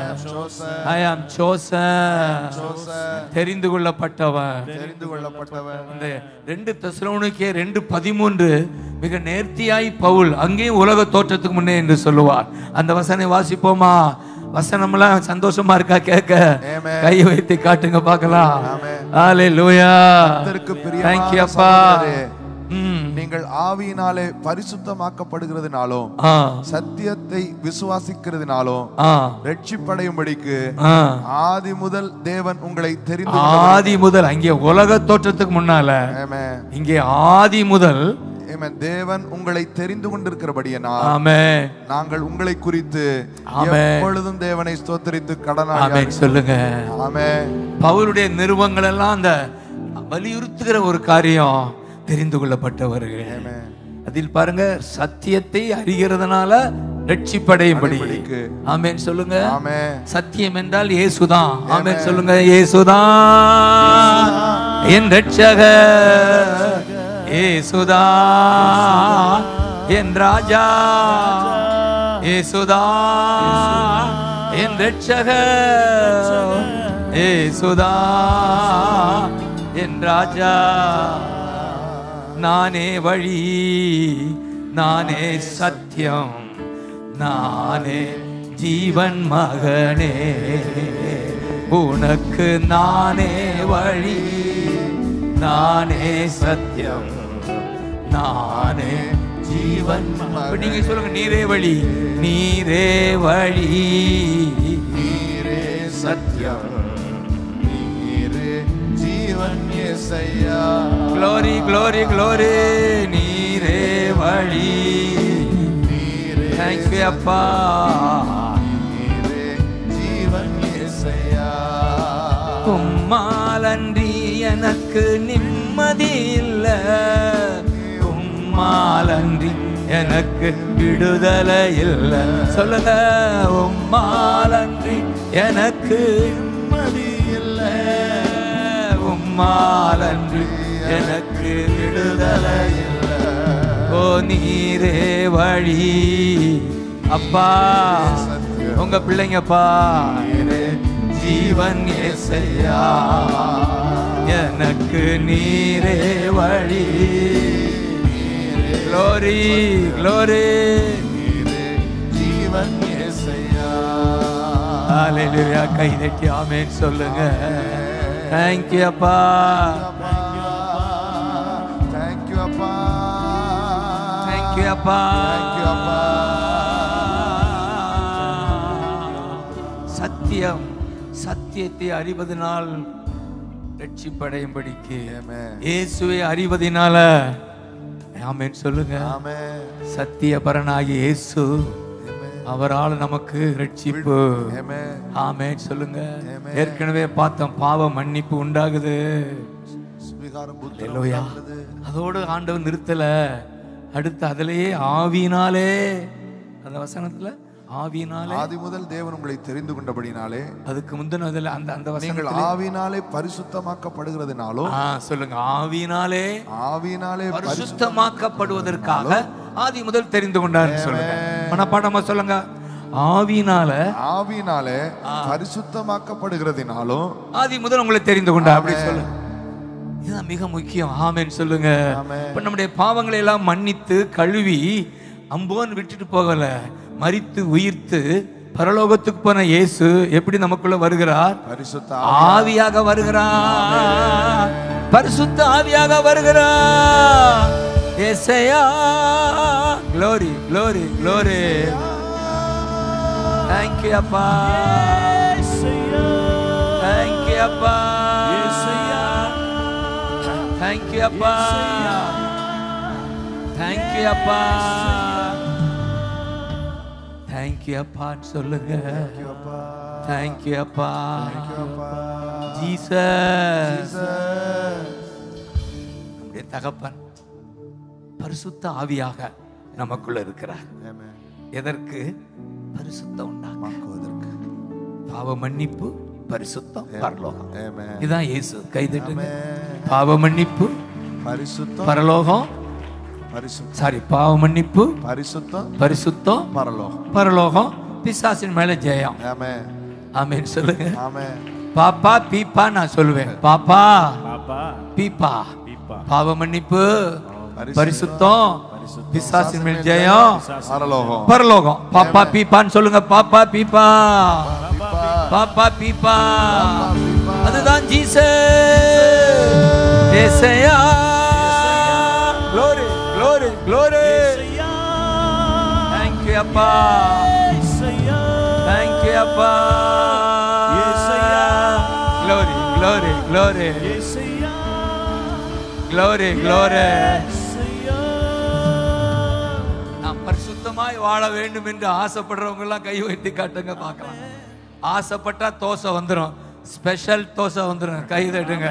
I am chosen, தெரிந்து கொள்ளப்பட்டவன். இந்த 2 தெசலோனிக்கே 2:13 மிக நேர்த்தியாய் பவுல் அங்கேயும் உலக தோற்றத்துக்கு முன்னே என்று சொல்லுவார். அந்த வசனை வாசிப்போமா? வசனம்லாம் சந்தோஷமா இருக்கா கேட்க? கை வைத்து காட்டுங்க பார்க்கலாம். ஹalleluya. Thank you அப்பா. நீங்கள் ஆவியினாலே பரிசுத்தமாக்கப்படுகிறதுனாலும் சத்தியத்தை விசுவாசிக்கிறதுனாலும் ரட்சிப்படையும்படிக்கு ஆதி முதல் தேவன் உங்களை தெரிந்து. ஆதி முதல் அங்கே உலக தோற்றத்துக்கு முன்னால, இங்கே ஆதி முதல் தேவன் உங்களை தெரிந்து கொண்டிருக்கிறபடியினால் நாங்கள் உங்களை குறித்து எப்பொழுதும் தேவனை ஸ்தோத்திரித்து கடனாக சொல்லுங்க. பவுலுடைய நிருபங்கள் எல்லாம் அந்த வலியுறுத்துகிற ஒரு காரியம், தெரிந்து கொள்ளப்பட்டவர்கள். அதில் பாருங்க, சத்தியத்தை அறிகிறதுனால ரட்சிப்படையும்படி. ஆமென் சொல்லுங்க. சத்தியம் என்றால் இயேசுதான். ஆமென் சொல்லுங்க. இயேசுதான் என் ரட்சகர், இயேசுதான் என் ராஜா, இயேசுதான் என் ரட்சகர், இயேசுதான் என் ராஜா. நானே வழி, நானே சத்தியம், நானே ஜீவன் மகனே, உனக்கு நானே வழி, நானே சத்தியம், நானே ஜீவன். நீங்க சொல்லுங்க, நீரே வழி, நீரே வழி, நீரே சத்தியம், நீரே ஜீவன். இயேசையா, glory glory glory, நீரே வழி, நீரே. Thank you அப்பா. நீரே ஜீவன். இயேசையா, உம்மாலன்றி எனக்கு நிம்மதி இல்ல, உம்மாலன்றி எனக்கு விடுதலை இல்ல. சொல்லுங்க, உம்மாலன்றி எனக்கு நிம்மதி இல்ல, உம்மாலன்றி எனக்கு விடுதலை இல்ல. ஓ நீரே வழி அப்பா, உங்க பிள்ளைங்கப்பா. ஜீவன் இயேசையா, எனக்கு நீரே வழி. glory glory, நீரே ஜீவன் இயேசையா. ஹalleluya. கை தட்டி ஆமென் சொல்லுங்க. Thank you அப்பா. Thank you அப்பா. Thank you அப்பா. Thank you அப்பா. சத்தியம், சத்தியத்தை அறிவதனால் ரட்சிப்படையும்படிக்கு, இயேசுவை அறிவதனால. ஆமென் சொல்லுங்க. சத்திய பரனாகிய இயேசு, அவரால் நமக்கு ரட்சிப்பு. ஆமென் சொல்லுங்க. ஏற்கனவே பார்த்தோம், பாவ மன்னிப்பு உண்டாகுது. அதோடு ஆண்டவர் நிறுத்தல, அடுத்து அதிலேயே ஆவியினாலே, அந்த வசனத்துல ஆவியினாலே, ஆதி முதல் தேவன் உங்களை தெரிந்து கொண்டபடினாலே, அதுக்கு முந்தினதுல அந்த நீங்கள் ஆவியினாலே பரிசுத்தமாக்கப்படுகிறதுனாலும், சொல்லுங்க, ஆவியினாலே பரிசுத்தமாக்கப்படுவதற்காக ஆதி முதல் தெரிந்து கொண்டார் சொல்லுங்க. மனப்பாடமா சொல்லுங்க. ஆவியினாலே பரிசுத்தமாக்கப்படுகிறதுனாலும் ஆதி முதல் உங்களை தெரிந்து கொண்டார். அப்படி சொல்லுங்க. இதுதான் மிக முக்கியம். ஆமென் சொல்லுங்க. இப்ப நம்முடைய பாவங்களை எல்லாம் மன்னித்து கழுவி அம்போன்னு விட்டுட்டு போகல, மரித்து உயிர்த்து பரலோகத்துக்கு போன இயேசு எப்படி நமக்குள்ள வருகிறார்? பரிசுத்த ஆவியாக வருகிறார். பரிசுத்த ஆவியாக வருகிறார். இயேசையா, glory glory glory. Thank you அப்பா, thank you அப்பா, thank you அப்பா, thank you அப்பா, thank you அப்பா சொல்லுங்க. thank you அப்பா, ஜீசஸ். நம்முடைய தகப்பன் பரிசுத்த ஆவியாக நமக்குள்ள இருக்கிறார். எதற்கு? பரிசுத்தம் உண்டாக்குவதற்கு. பாவ மன்னிப்பு, பரிசுத்தம், பரலோகம். இதுதான் இயேசு. கைதட்டுங்க. பாவ மன்னிப்பு, பரிசுத்தம், பரலோகம். சாரி, பாவ மன்னிப்பு, பரிசுத்தம், பரிசுத்தம், பரலோகம். பரலோகம். பிசாசின் மேல ஜெயம். ஆமென். ஆமென் சொல்லுங்க. ஆமென். பாப்பா பீப்பா நான் சொல்லுவேன். பாப்பா பீப்பா. பாவ மன்னிப்பு, பரிசுத்தம், பிசாசின் மேல் ஜெயம், பரலோகம். பரலோகம். பாப்பா பீப்பான்னு சொல்லுங்க. பாப்பா பீப்பா, பாப்பா பீப்பா. அதுதான் Jesus. இயேசையா, glory glory glory. thank you அப்பா, thank you அப்பா. glory glory glory glory glory. நாம் பரிசுத்தமாய் வாழ வேண்டும் என்று ஆசைப்படுறவங்க எல்லாம் கை வைத்து காட்டுங்க பார்க்கலாம். ஆசைப்பட்டா தோசை வந்துடும், ஸ்பெஷல் தோசை வந்துடும். கை தட்டுங்க.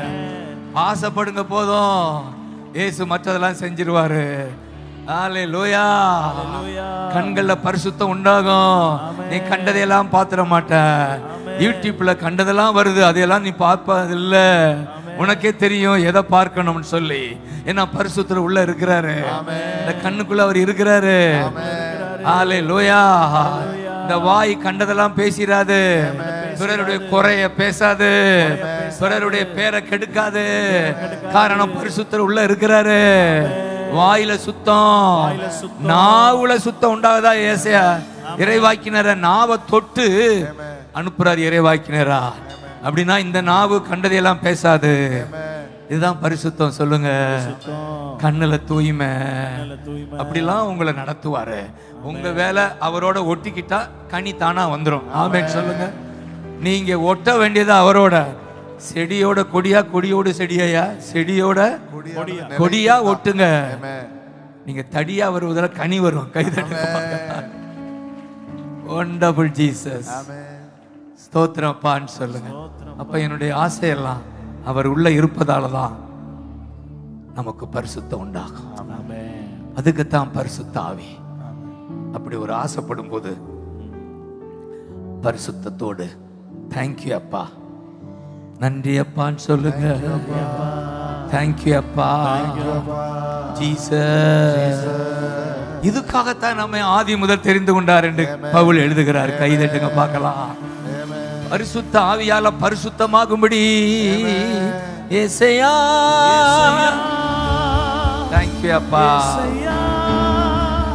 ஆசைப்படுங்க போதும், இயேசு மற்றதெல்லாம் செஞ்சிருவாரு. ஹalleluya. கண்கள்ல பரிசுத்தம் உண்டாகும். நீ கண்டதையெல்லாம் பார்த்துட மாட்ட. யூடியூப்ல கண்டதெல்லாம் வருது, அதையெல்லாம் நீ பார்ப்பதில்ல. உனக்கே தெரியும் எதை பார்க்கணும்னு சொல்லி. ஏன்னா பரிசுத்தர் உள்ள இருக்கிறாரு. இந்த கண்ணுக்குள்ள அவர் இருக்கிறாரு. ஹalleluya. இந்த வாய் கண்டதெல்லாம் பேசிராது, பிறருடைய குறைய பேசாது, பிறருடைய பேரை கெடுக்காது. காரணம் பரிசுத்தர் உள்ள இருக்கிறாரு. வாயில சுத்தம், நாவுல சுத்தம் உண்டாகுதா? ஏசையா இறைவாக்கினர நாவை தொட்டு அனுப்புறாரு இறைவாக்கினரா. அப்படின்னா இந்த நாவு கண்டதையெல்லாம் பேசாது. இதுதான் பரிசுத்தம். சொல்லுங்க. கண்ணுல தூய்மை. அப்படிலாம் உங்களை நடத்துவாரு. உங்க வேலை அவரோட ஒட்டிக்கிட்டா கனி தானா வந்துடும். ஆமென் சொல்லுங்க. நீங்க ஒட்ட வேண்டியது அவரோட. செடியோட கொடியா, கொடியோடு செடியா? செடியோட கொடியா ஒட்டுங்க. நீங்க தடியா வருவதால கனி வரும். கைதட்டுங்க. Wonderful Jesus. ஸ்தோத்திரம் அப்பான்னு சொல்லுங்க. அப்ப என்னுடைய ஆசையெல்லாம் அவர் உள்ள இருப்பதால தான் நமக்கு பரிசுத்தம் உண்டாகும். அதுக்குத்தான் பரிசுத்த ஆவி. அப்படி ஒரு ஆசைப்படும் போது பரிசுத்தத்தோடு தேங்க்யூ அப்பா, நன்றி அப்பான்னு சொல்லுங்க. தேங்க்யூ அப்பா ஜீசஸ். இதுக்காகத்தான் நம்மை ஆதி முதல் தெரிந்து கொண்டார் என்று பவுல் எழுதுகிறார். கைதட்டுங்க பார்க்கலாம். பரிசுத்த ஆவியால பரிசுத்தமாகும்படி இயேசையா. தேங்க்யூ அப்பா,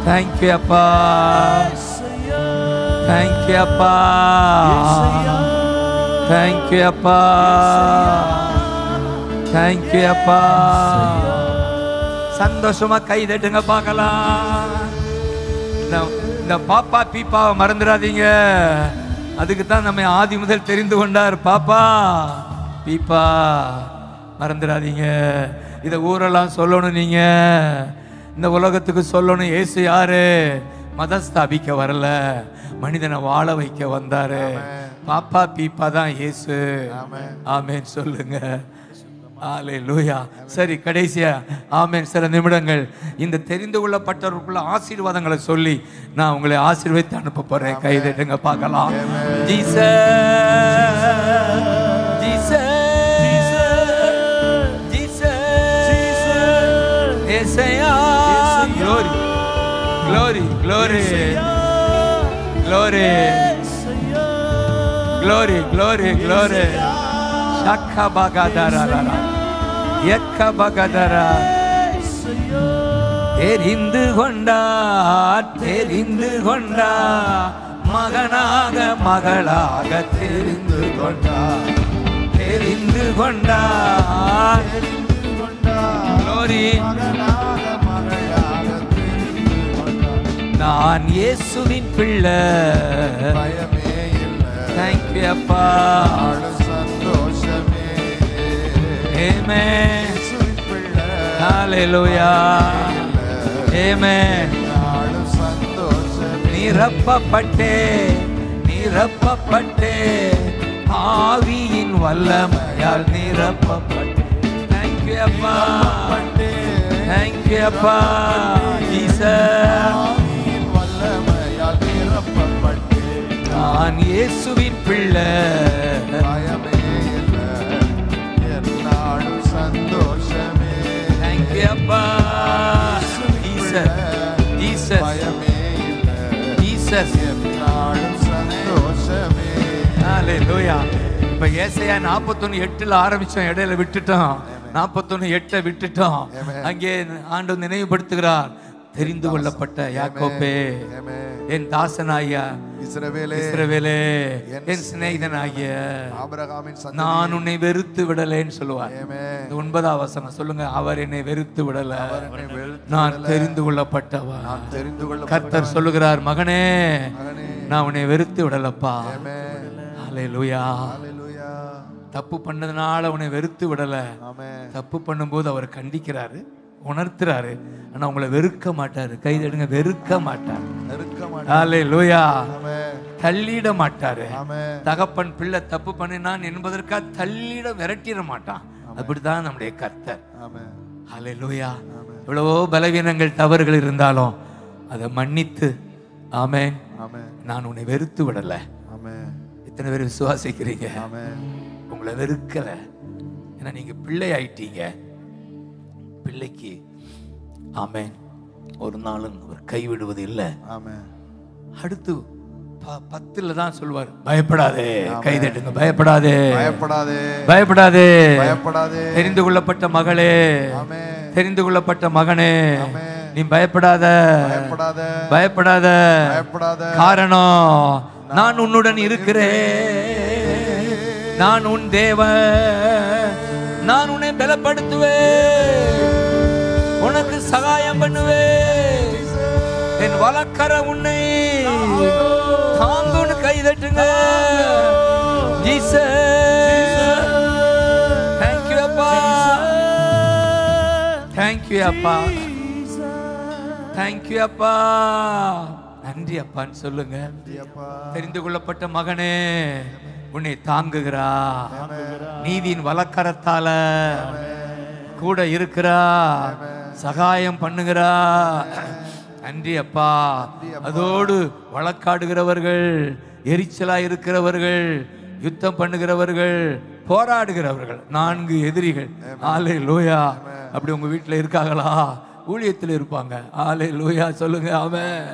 தேங்க்யூ அப்பா, தேங்க்யூ அப்பா, தேங்க்யூ அப்பா, தேங்க்யூ அப்பா. சந்தோஷமா கை தட்டுங்க பார்க்கலாம். இந்த பாப்பா பீப்பாவை மறந்துடாதீங்க. அதுக்கு தான் நம்ம ஆதி முதல் தெரிந்து கொண்டார். பாப்பா பீப்பா மறந்துடாதீங்க. இதை ஊரெல்லாம் சொல்லணும். நீங்க இந்த உலகத்துக்கு சொல்லணும். இயேசு யாரு? மதம் ஸ்தாபிக்க வரல, மனிதனை வாழ வைக்க வந்தாரு. பாப்பா பீப்பா தான் இயேசு. ஆமென் சொல்லுங்க. அல்லேலூயா. சரி, கடைசியா ஆமென் சில நிமிடங்கள் இந்த தெரிந்து கொள்ளப்பட்டவர்களுக்குள்ள ஆசீர்வாதங்களை சொல்லி நான் உங்களை ஆசீர்வதித்து அனுப்ப போறேன். கைதட்டுங்க பார்க்கலாம். ஜீசஸ் ஜீசஸ் ஜீசஸ் ஏசையா. glory glory glory glory glory glory glory. shakha bagadara yakha bagadara. தெரிந்து கொண்டா மகனாக மகளாக தெரிந்து கொண்டா glory. நான் இயேசுவின் பிள்ளை. Thank you அப்பா. Amen. Hallelujah. Amen. நிரப்பப்பட்டே ஆவியின் வல்லமையால் நிரப்பப்பட்டே. Thank you அப்பா. Thank you அப்பா. ஜீசஸ் நான் இயேசுவின் பிள்ளை. சந்தோஷமே. Thank you அப்பா. ஜீசஸ் ஜீசஸ் ஜீசஸ் சந்தோஷமே. ஹalleluya. இப்ப ஏசாயா 41:8 ஆரம்பிச்சோம், இடையில விட்டுட்டோம். 41:8 விட்டுட்டோம். அங்கே ஆண்டவர் நினைவுபடுத்துகிறார். தெரிந்து கொள்ளப்பட்ட யாக்கோபே, என் தாசனாகிய இஸ்ரவேலே, என் சிநேகிதனாகிய நான் உன்னை வெறுத்து விடலேன்னு சொல்லுவார். 9ஆம் வசனம் சொல்லுங்க. அவர் என்னை வெறுத்து விடல, நான் தெரிந்து கொள்ளப்பட்டவன். கர்த்தர் சொல்லுகிறார், மகனே நான் உன்னை வெறுத்து விடலப்பா. ஹalleluya. தப்பு பண்ணதுனால உன்னை வெறுத்து விடல. தப்பு பண்ணும்போது அவர் கண்டிக்கிறாரு, உணர்த்துறாரு. ஆனா உங்களை வெறுக்க மாட்டாரு. கைதடுங்க, வெறுக்க மாட்டார். ஹalleluya. தள்ளிட மாட்டாரு. தகப்பன் பிள்ளை தப்பு பண்ணினான் என்பதற்காக தள்ளிட விரட்டிட மாட்டான். அப்படித்தான் நம்முடைய கர்த்தர். ஹalleluya. எவ்வளவோ பலவீனங்கள் தவறுகள் இருந்தாலும் அதை மன்னித்து, ஆமென், நான் உன்னை வெறுத்து விடல. எத்தனை பேர் விசுவாசிக்கிறீங்க? உங்களை வெறுக்கல. ஏன்னா நீங்க பிள்ளை ஆயிட்டீங்க. பிள்ளைக்கு ஆமென் ஒரு நாளும் அவர் கைவிடுவது இல்லை. அடுத்து 10 தான் சொல்வார், பயப்படாதே. கைதட்டுங்க, பயப்படாதே, பயப்படாதே, பயப்படாதே, பயப்படாதே. தெரிந்து கொள்ளப்பட்ட மகளே, தெரிந்து கொள்ளப்பட்ட மகனே, நீ பயப்படாத, பயப்படாத, பயப்படாத, பயப்படாத. காரணம் நான் உன்னுடன் இருக்கிறேன். நான் உன் தேவன். நான் உன்னை பலப்படுத்துவேன். உனக்கு சகாயம் பண்ணுவேன். என் வலக்கர உன்னை தாங்குன்னு கைதட்டுங்க. ஜீசஸ், thank you அப்பா, thank you அப்பா, thank you அப்பா. நன்றி அப்பான்னு சொல்லுங்க. தெரிந்து கொள்ளப்பட்ட மகனே, உன்னை தாங்குகிறா. நீதியின் வலக்கரத்தால கூட இருக்கிறா, சகாயம் பண்ணுகிறா. நன்றி அப்பா. அதோடு வழக்காடுகிறவர்கள், எரிச்சலா இருக்கிறவர்கள், யுத்தம் பண்ணுகிறவர்கள், போராடுகிறவர்கள், 4 எதிரிகள். ஹalleluya. அப்படி உங்க வீட்டுல இருக்காங்களா? ஊழியத்தில் இருப்பாங்க. ஹalleluya சொல்லுங்க. ஆமென்.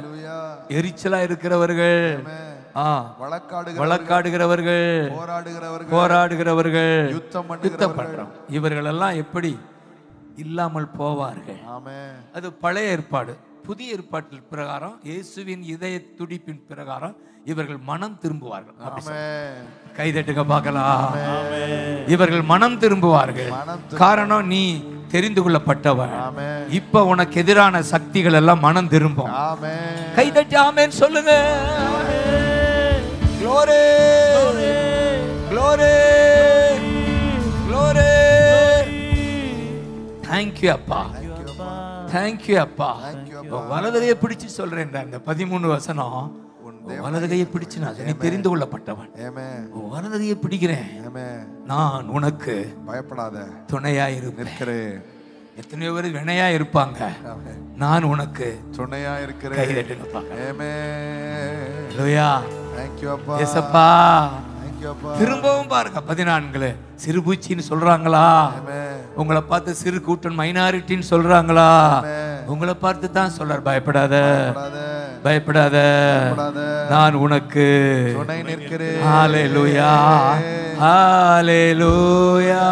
எரிச்சலா இருக்கிறவர்கள், வழக்காடுகிறவர்கள், போராடுகிறவர்கள், யுத்தம் பண்றோம். இவர்கள் எல்லாம் எப்படி இல்லாமல் போவார்கள்? அது பழைய ஏற்பாடு. புதிய ஏற்பாட்டில் பிரகாரம், இயேசுவின் இதய துடிப்பின் பிரகாரம் இவர்கள் மனம் திரும்புவார்கள். கைதட்டுங்க பார்க்கலாம். இவர்கள் மனம் திரும்புவார்கள். காரணம், நீ தெரிந்து கொள்ளப்பட்டவன். இப்ப உனக்கு எதிரான சக்திகள் எல்லாம் மனம் திரும்பும். கைதட்டி ஆமென் சொல்லுங்க. Glory, glory, glory. Thank you அப்பா, thank you அப்பா. வலதுகையை பிடிச்சு சொல்றேன். இந்த 13 வசனம், வலது கையை பிடிச்சு நீ தெரிந்து கொள்ளப்பட்டவன். வலது கையை பிடிக்கிறேன், நான் உனக்கு பயப்படாத துணையா இருக்கிறேன். எத்தனையோ பேர் வினையா இருப்பாங்க, நான் உனக்கு துணையா இருக்கிறேன். கைதட்டுங்க பார்க்கலாம். திரும்பவும் பாருங்க 14 சிறுபூச்சின்னு சொல்றாங்களா? உங்களை பார்த்து சிறு கூட்டம் மைனாரிட்டின்னு சொல்றாங்களா? உங்களை பார்த்து தான் சொல்றார், பயப்படாத பயப்படாத, நான் உனக்கு துணை நிற்கிறேன். ஹalleluya ஹalleluya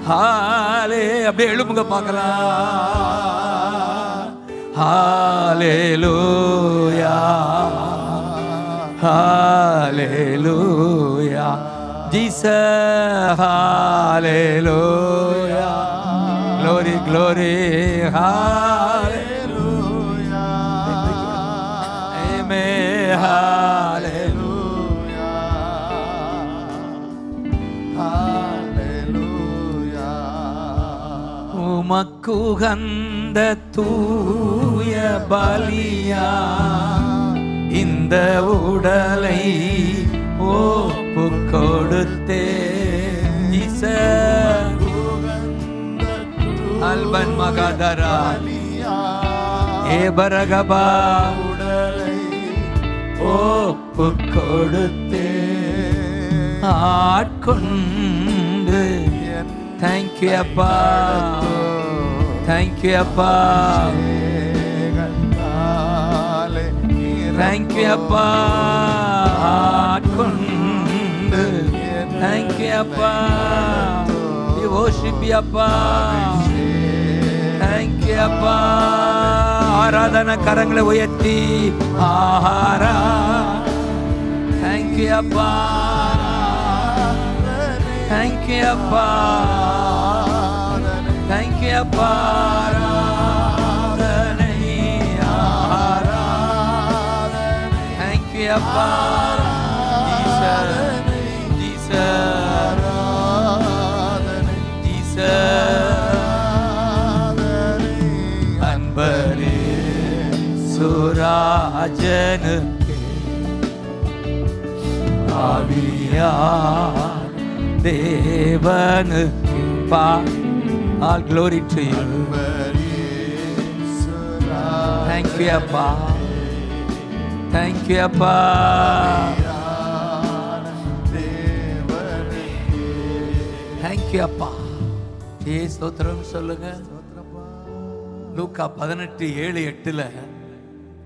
ஹாலே. அப்படியே எழுப்புங்க பார்க்கலாம். ஹalleluya hallelujah Jesus, hallelujah, glory glory, hallelujah, amen, hallelujah, hallelujah. உமக்குகந்த தூய பலியா இந்த உடலை ஒப்பு கொடுத்தே அல்பன் மகதரா ஏபரகபா உடலை ஒப்பு கொடுத்தே ஆட்கொண்டு. தேங்க்யூ அப்பா, தேங்க்யூ அப்பா, thank you appa, ஆட்கொண்டு. thank you appa, we worship you appa, thank you appa. ஆராதன கரங்களை உயர்த்தி ஆஹாரா. thank you appa, thank you appa, thank you appa. அன்பரே சுராஜனுக்கு ஆவியார் தேவனுக்கு all glory to you. Thank you appa, thank you appa. thank you appa. ஸ்தோத்திரம் சொல்லுங்க. லூக்கா 18:7-8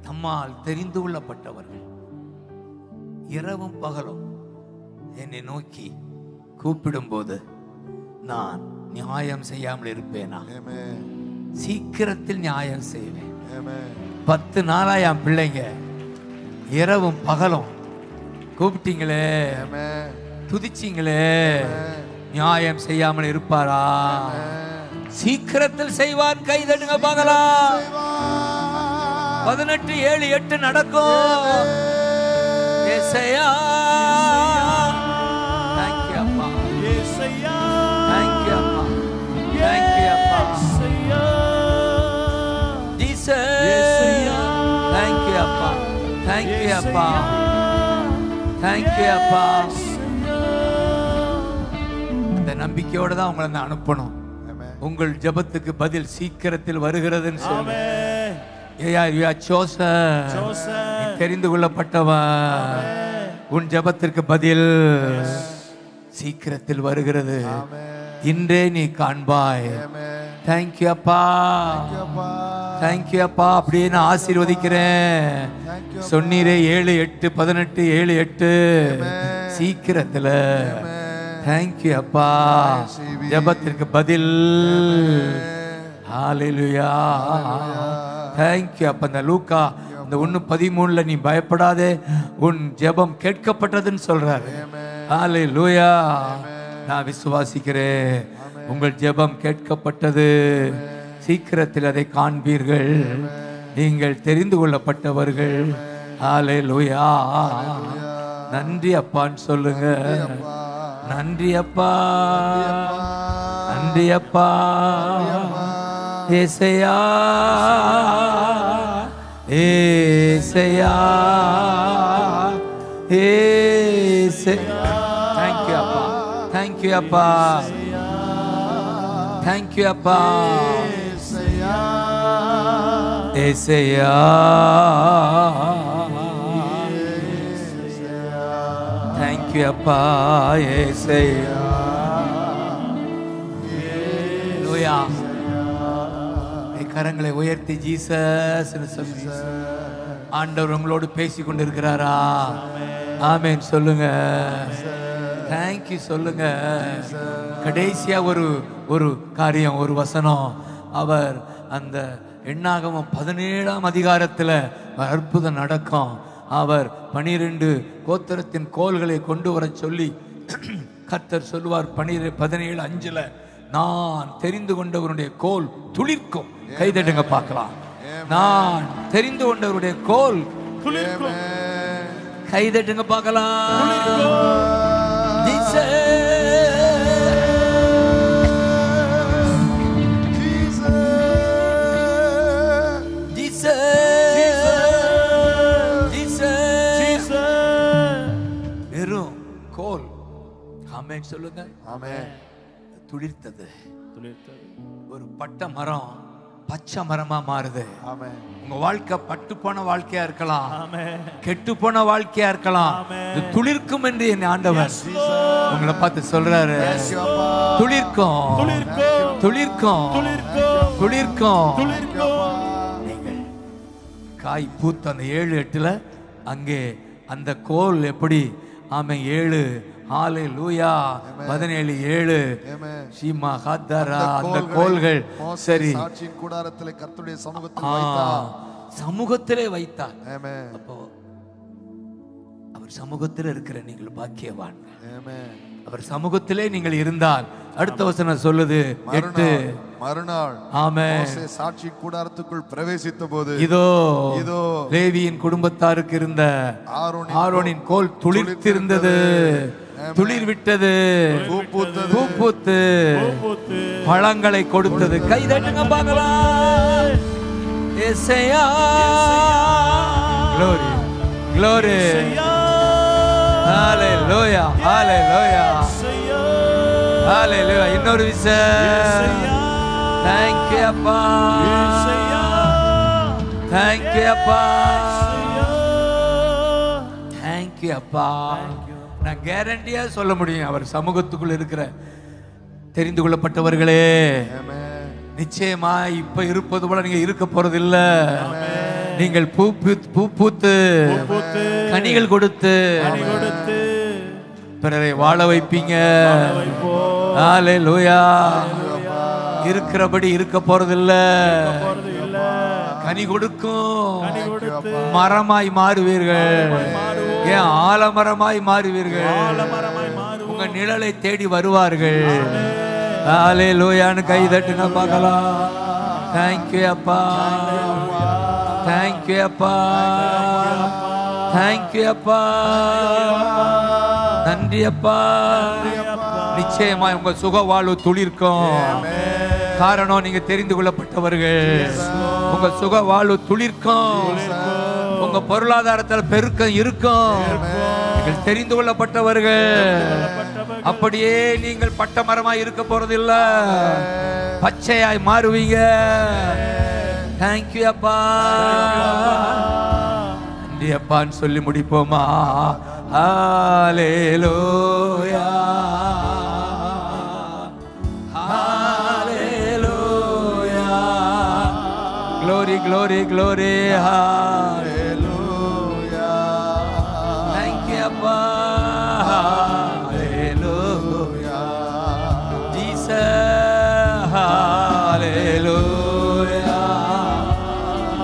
நம்மால் தெரிந்து கொள்ளப்பட்டவர்கள் இரவும் பகலும் என்னை நோக்கி கூப்பிடும்போது நான் நியாயம் செய்யாமல் இருப்பேனா? சீக்கிரத்தில் நியாயம் செய்வேன். 10 நாளா என் பிள்ளைங்க இரவும் பகலும் கூப்பிட்டீங்களே, துதிச்சிங்களே, நியாயம் செய்யாமல் இருப்பாரா? சீக்கிரத்தில் செய்வார். கைதட்டுங்க பார்க்கலாம். 18:7-8 நடக்கும். ஏசையா, thank you அப்பா, ஏசையா, thank you அப்பா, thank you அப்பா, ஏசையா, ஏசையா, thank you அப்பா, thank you அப்பா, thank you அப்பா. அந்த நம்பிக்கையோட தான் உங்களை நான் அனுப்பணும். உங்கள் ஜெபத்துக்கு பதில் சீக்கிரத்தில் வருகிறதுன்னு சொல்லுங்க. தெரிந்து கொள்ளப்பட்டவன், உன் ஜெபத்திற்கு பதில் சீக்கிரத்தில் வருகிறது. இன்றே நீ காண்பாய். தேங்க்யூ அப்பா, தேங்க்யூ அப்பா. அப்படியே நான் ஆசீர்வதிக்கிறேன். சொன்னீரே 7-8-18 சீக்கிரத்துல. தேங்க்யூ அப்பா. ஜெபத்திற்கு பதில். ஹalleluya. தேங்க்யூ அப்பா. இந்த லூக்கா இந்த 1:13 நீ பயப்படாதே, உன் ஜெபம் கேட்கப்பட்டதுன்னு சொல்றாரு. ஹalleluya. நான் விசுவாசிக்கிறேன், உங்கள் ஜெபம் கேட்கப்பட்டது. சீக்கிரத்தில் அதை காண்பீர்கள். நீங்கள் தெரிந்து கொள்ளப்பட்டவர்கள். ஹalleluya. நன்றி அப்பான்னு சொல்லுங்க. நன்றி அப்பா, நன்றி அப்பா. ஏசையா, ஏசையா ஏசையா. Thank you அப்பா, thank you அப்பா, thank you அப்பா. ஏசையா thank you அப்பா, ஏசையா. ஹalleluya. கரங்களை உயர்த்தி ஜீசஸ் சொல்லி ஆண்டவர் உங்களோடு பேசிக் கொண்டிருக்கிறாரா? ஆமென் சொல்லுங்க. தேங்க்யூ சொல்லுங்க. கடைசியா ஒரு காரியம், ஒரு வசனம். அவர் அந்த எண்ணாகமம் 17ஆம் அதிகாரத்தில் அற்புதம் நடக்கும். அவர் 12 கோத்திரத்தின் கோல்களை கொண்டு வர சொல்லி கர்த்தர் சொல்லுவார் 17:5 நான் தெரிந்து கொண்டவருடைய கோல் துளிர்க்கும். கைதட்டுங்க பார்க்கலாம். நான் தெரிந்து கொண்டவருடைய கோல் துளிர்க்கும். கைதட்டுங்க பார்க்கலாம். வெறும் கோல். ஆமென் சொல்லுங்க. ஆமென். துளிர்த்தது. ஒரு பட்ட மரம் பச்சை மரமா மாறுது. உங்க வாழ்க்கை பட்டு போன வாழ்க்கையா இருக்கலாம், கெட்டு போன வாழ்க்கையா இருக்கலாம். இது துளிர்க்கும் என்று என் ஆண்டவர் உங்களை பார்த்து சொல்றாரு. துளிர்க்கும், துளிர்க்கும், துளிர்க்கும். நீங்கள் காய் பூத்த அந்த 7-8 அங்கே அந்த கோல் எப்படி? ஆமே 7 ஹalleluya 17:7 சீமா ஹதரா. அந்த கோல்கள் சரி சாட்சியின் கூடாரத்திலே கர்த்தருடைய சமூகத்தில் வைத்தார். சமூகத்திலே வைத்தார். அப்போ அவர் சமூகத்தில் இருக்கிற நீங்கள் பாக்கியவான். அவர் சமூகத்திலே நீங்கள் இருந்தால் அடுத்த வசனம் சொல்லுது 8 மறுநாள் ஆமென் மோசே சாட்சி கூடாரத்துக்குள் பிரவேசித்த போது இதோ லேவியின் குடும்பத்தாருக்கு இருந்த ஆரோனின் கோல் துளிர்த்திருந்தது, துளிர் விட்டது, பூ பூத்து பழங்களை கொடுத்தது. கைதட்டுங்க பார்க்கலாம். ஏசையா glory glory hallelujah hallelujah hallelujah. இன்னொரு விஷயம். thank you அப்பா, thank you அப்பா, thank you அப்பா. நான் கேரண்டியா சொல்ல முடியும், அவர் சமூகத்துக்குள்ள இருக்கிற தெரிந்து கொள்ளப்பட்டவர்களே நிச்சயமா இப்ப இருப்பது போல நீங்க இருக்க போறது இல்ல. நீங்கள் பூ பூத்து கனிகள் கொடுத்து பிறரை வாழ வைப்பீங்க. ஹalleluya. இருக்கிறபடி இருக்க போறது இல்ல, கனி கொடுக்கும் மரமாய் மாறுவீர்கள். ஏன் ஆலமரமாய் மாறுவீர்கள். உங்க நிழலை தேடி வருவார்கள். ஹalleluyaன்னு கை தட்டுங்க பார்க்கலாம். thank you அப்பா, thank you அப்பா, thank you அப்பா, நன்றி அப்பா. நிச்சயமா உங்க சுக வாழ்வு துளிர்க்கும். காரணம் நீங்க தெரிந்து கொள்ளப்பட்டவர்கள். உங்க சுக வாழ்வு துளிர்க்கும். உங்க பொருளாதாரத்தில் பெருக்கம் இருக்கும். நீங்கள் தெரிந்து கொள்ளப்பட்டவர்கள். அப்படியே நீங்கள் பட்ட மரமாய் இருக்க போறது இல்ல, பச்சையாய் மாறுவீங்க. தேங்க்யூ அப்பா, நன்றி அப்பான்னு சொல்லி முடிப்போமா? ஹalleluya hallelujah glory glory glory hallelujah. thank you appa hallelujah jesus hallelujah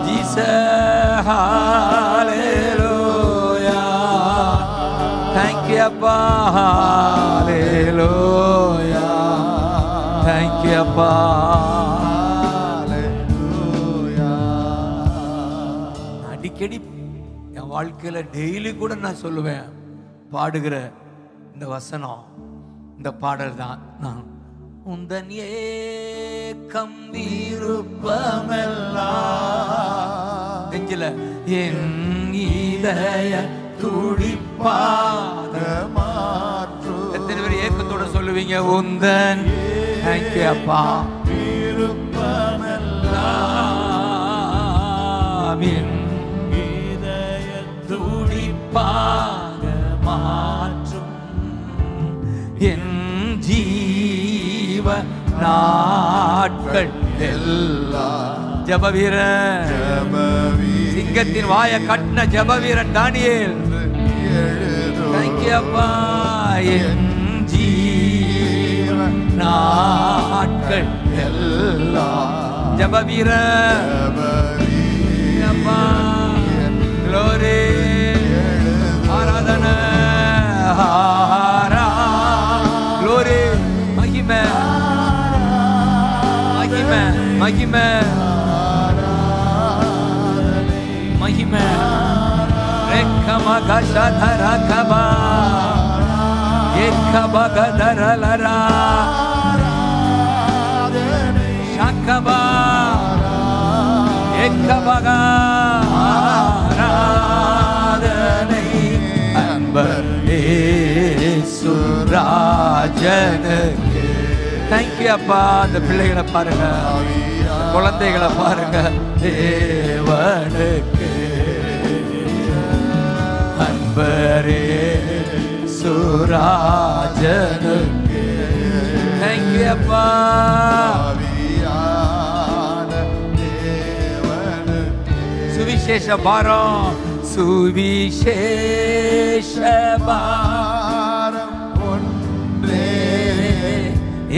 jesus hallelujah. thank you appa hallelujah thank you appa. அடிக்கடி என் வாழ்க்கையில டெய்லி கூட நான் சொல்லுவேன், பாடுகிற இந்த வசனம், இந்த பாடல் தான். நான் உந்தன் ஏக்கம் விருப்பமெல்லாம் 5ல என் இதய துடிப்பாக மாற்று. எத்தனை பேர் ஏக்கத்தோட சொல்லுவீங்க? உந்தன் தேங்க்யூ அப்பா விருப்பமெல்லாம் என் இதய துடிப்பாக மாற்றும் என் ஜீவ நாட்கள் எல்லாம். ஜபவீரன், சிங்கத்தின் வாய கட்டின ஜபவீரன் தானியேல். தேங்க்யூ அப்பா. என் ஜீவ நாட்கள் எல்லாம் ஜபவீரன் அப்பா. க்ளோரி, ஆராதனை, க்ளோரி, மகிமை மகிமை மகிமை மகிமை. ரெக்கமகஷதரகபா ஏக்கபகதரலரா ஷக்கபா ஏக்கபகா ஆராதனை அன்பர் இயேசு ராஜனுக்கு. தேங்க்யூ அப்பா. அந்த பிள்ளைகளை பாருங்க, குழந்தைகளை பாருங்க. தேவனுக்கு அன்பரே சுராஜனுக்கு. தேங்க்யூ அப்பா. சுவிசேஷ பாரம், சுவிசேஷ பாரம் ஒன்றே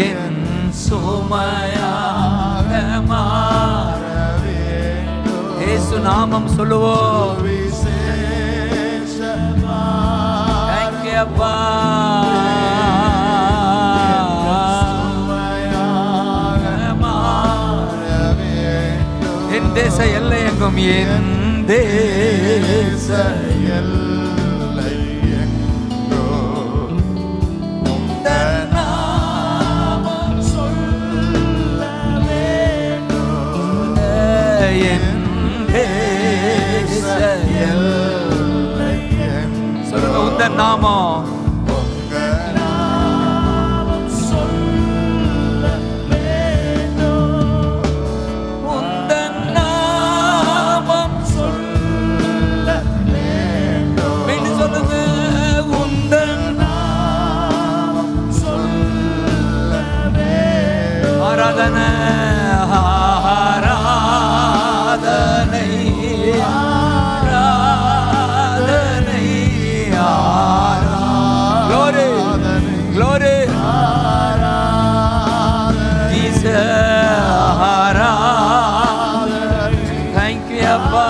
என் சுமையாக மாற வேண்டும். இயேசு நாமம் சொல்லுவோம். தேங்க்யூ அப்பா. என் தேச எல்லை எங்கும், என் தேச எல்லை எங்கும் உந்தன் நாமம் சொல்ல வேண்டும். என் தேச எல்லை எங்கும் சொல்லுங்க. உந்தன் நாமம் ஆராதனை ஆராதனை ஆராதனை க்ளோரி க்ளோரி ஜீசஸ் ஆராதனை. தேங்க்யூ அப்பா.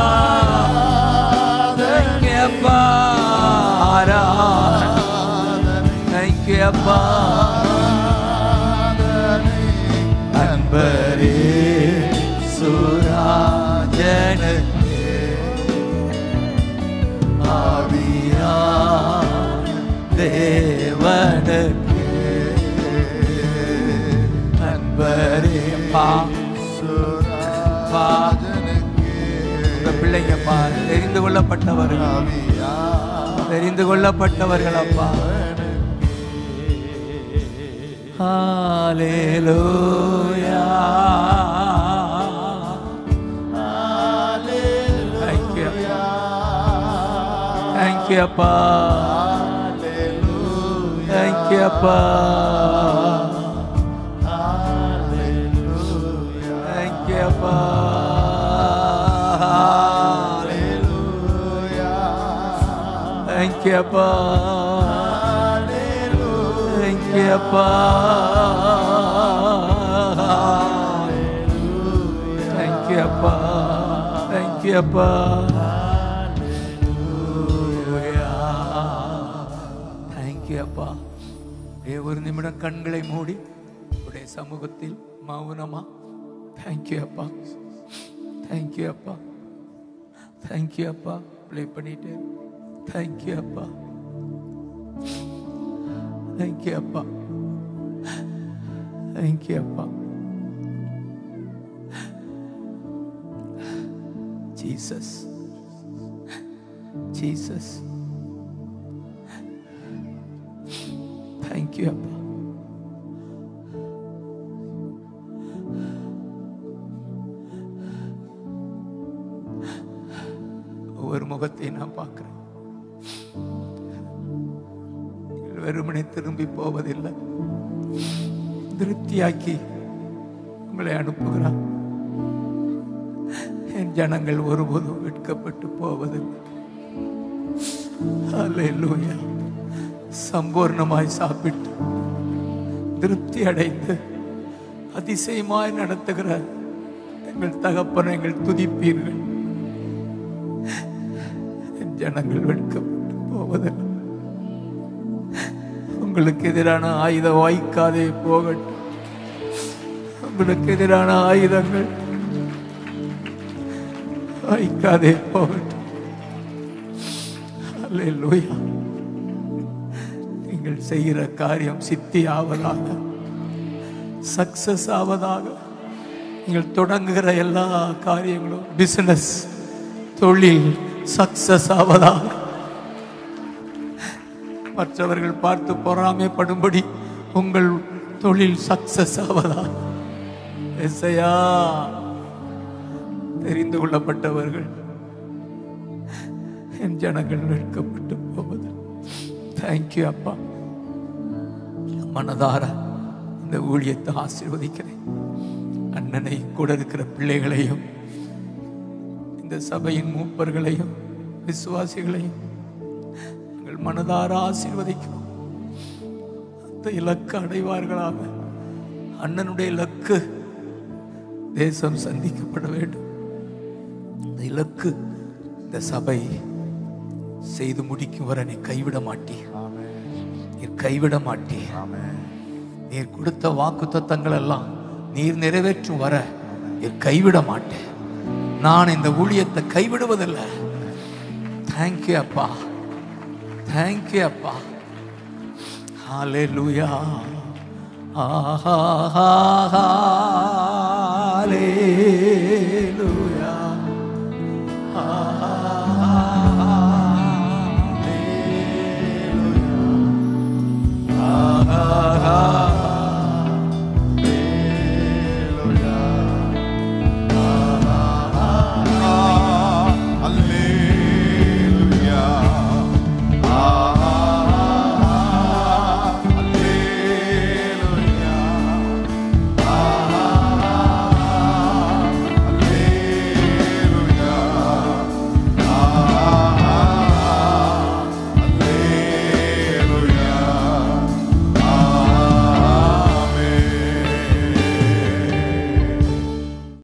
தேங்க்யூ அப்பா. ஆராதனை. தேங்க்யூ அப்பா. அன்பரே சுராஜனுக்கு ஆவியான தேவனுக்கு அன்பரே பா சுராஜனுக்கு. உங்க பிள்ளைங்க பா, தெரிந்து கொள்ளப்பட்டவர்கள், தெரிந்து கொள்ளப்பட்டவர்கள் அப்பா. ஹalleluya. Hallelujah. Thank you அப்பா. Hallelujah. Thank you அப்பா. Hallelujah. Thank you அப்பா. Hallelujah. Thank you அப்பா. Thank you அப்பா. Thank you அப்பா. Thank you அப்பா. Thank you அப்பா. ஒரு நிமிடம் கண்களை மூடி உடைய சமூகத்தில் மௌனமா. Thank you அப்பா. Thank you அப்பா. Thank you அப்பா. ப்ளே பண்ணிட்டு Thank you அப்பா. Thank you அப்பா. Thank you அப்பா. Jesus, Jesus. தேங்க்யூ அப்பா. ஒவ்வொரு முகத்தை நான் பார்க்கிறேன். வெறுமனை திரும்பி போவதில்லை, திருப்தியாக்கி உங்களை அனுப்புகிறார். என் ஜனங்கள் ஒருபோதும் வெட்கப்பட்டு போவதில்லை. அல்லேலூயா. சம்பூர்ணமாய் சாப்பிட்டு திருப்தி அடைந்து அதிசயமாய் நடத்துகிற எங்கள் தகப்பனை எங்கள் துதிப்பீர்கள். என் ஜனங்கள் வெட்கப்பட்டு போவதில்லை. உங்களுக்கு எதிரான ஆயுதம் வாய்க்காதே போகட்டும். உங்களுக்கு எதிரான ஆயுதங்கள் வாய்க்காதே போகட்டும். அல்லேலூயா. நீங்கள் செய்கிற காரியம் சித்தி ஆவதாக, சக்சஸ் ஆவதாக. நீங்கள் தொடங்குகிற எல்லா காரியங்களும், பிசினஸ், தொழில் சக்சஸ் ஆவதாக. மற்றவர்கள் பார்த்து பொறாமைப்படும்படி உங்கள் தொழில் சக்சஸ் ஆவதா. எஸ்ஐயா, தெரிந்து கொள்ளப்பட்டவர்கள் என் ஜனங்கள் வெட்கப்பட்டு போவது. தேங்க்யூ அப்பா. மனதார இந்த ஊழியத்தை ஆசீர்வதிக்கிறேன். அண்ணனை, கூட இருக்கிற பிள்ளைகளையும், இந்த சபையின் மூப்பர்களையும் விசுவாசிகளையும் மனதார ஆசீர்வதிக்கிறோம். அந்த இலக்கு அடைவார்களாக. அண்ணனுடைய இலக்கு தேசம் சந்திக்கப்பட வேண்டும். இந்த இலக்கு இந்த சபை செய்து முடிக்கும் வரை நீ கைவிட மாட்டீர். நீர் கைவிட மாட்டீர். நீர் கொடுத்த வாக்குத்தத்தங்கள் எல்லாம் நீர் நிறைவேற்றும் வர நீர் கைவிட மாட்டேன். நான் இந்த ஊழியத்தை கைவிடுவதில்லை. தேங்க்யூ அப்பா. தேங்க்யூ அப்பா. ஹல்லேலூயா. ஆஹா.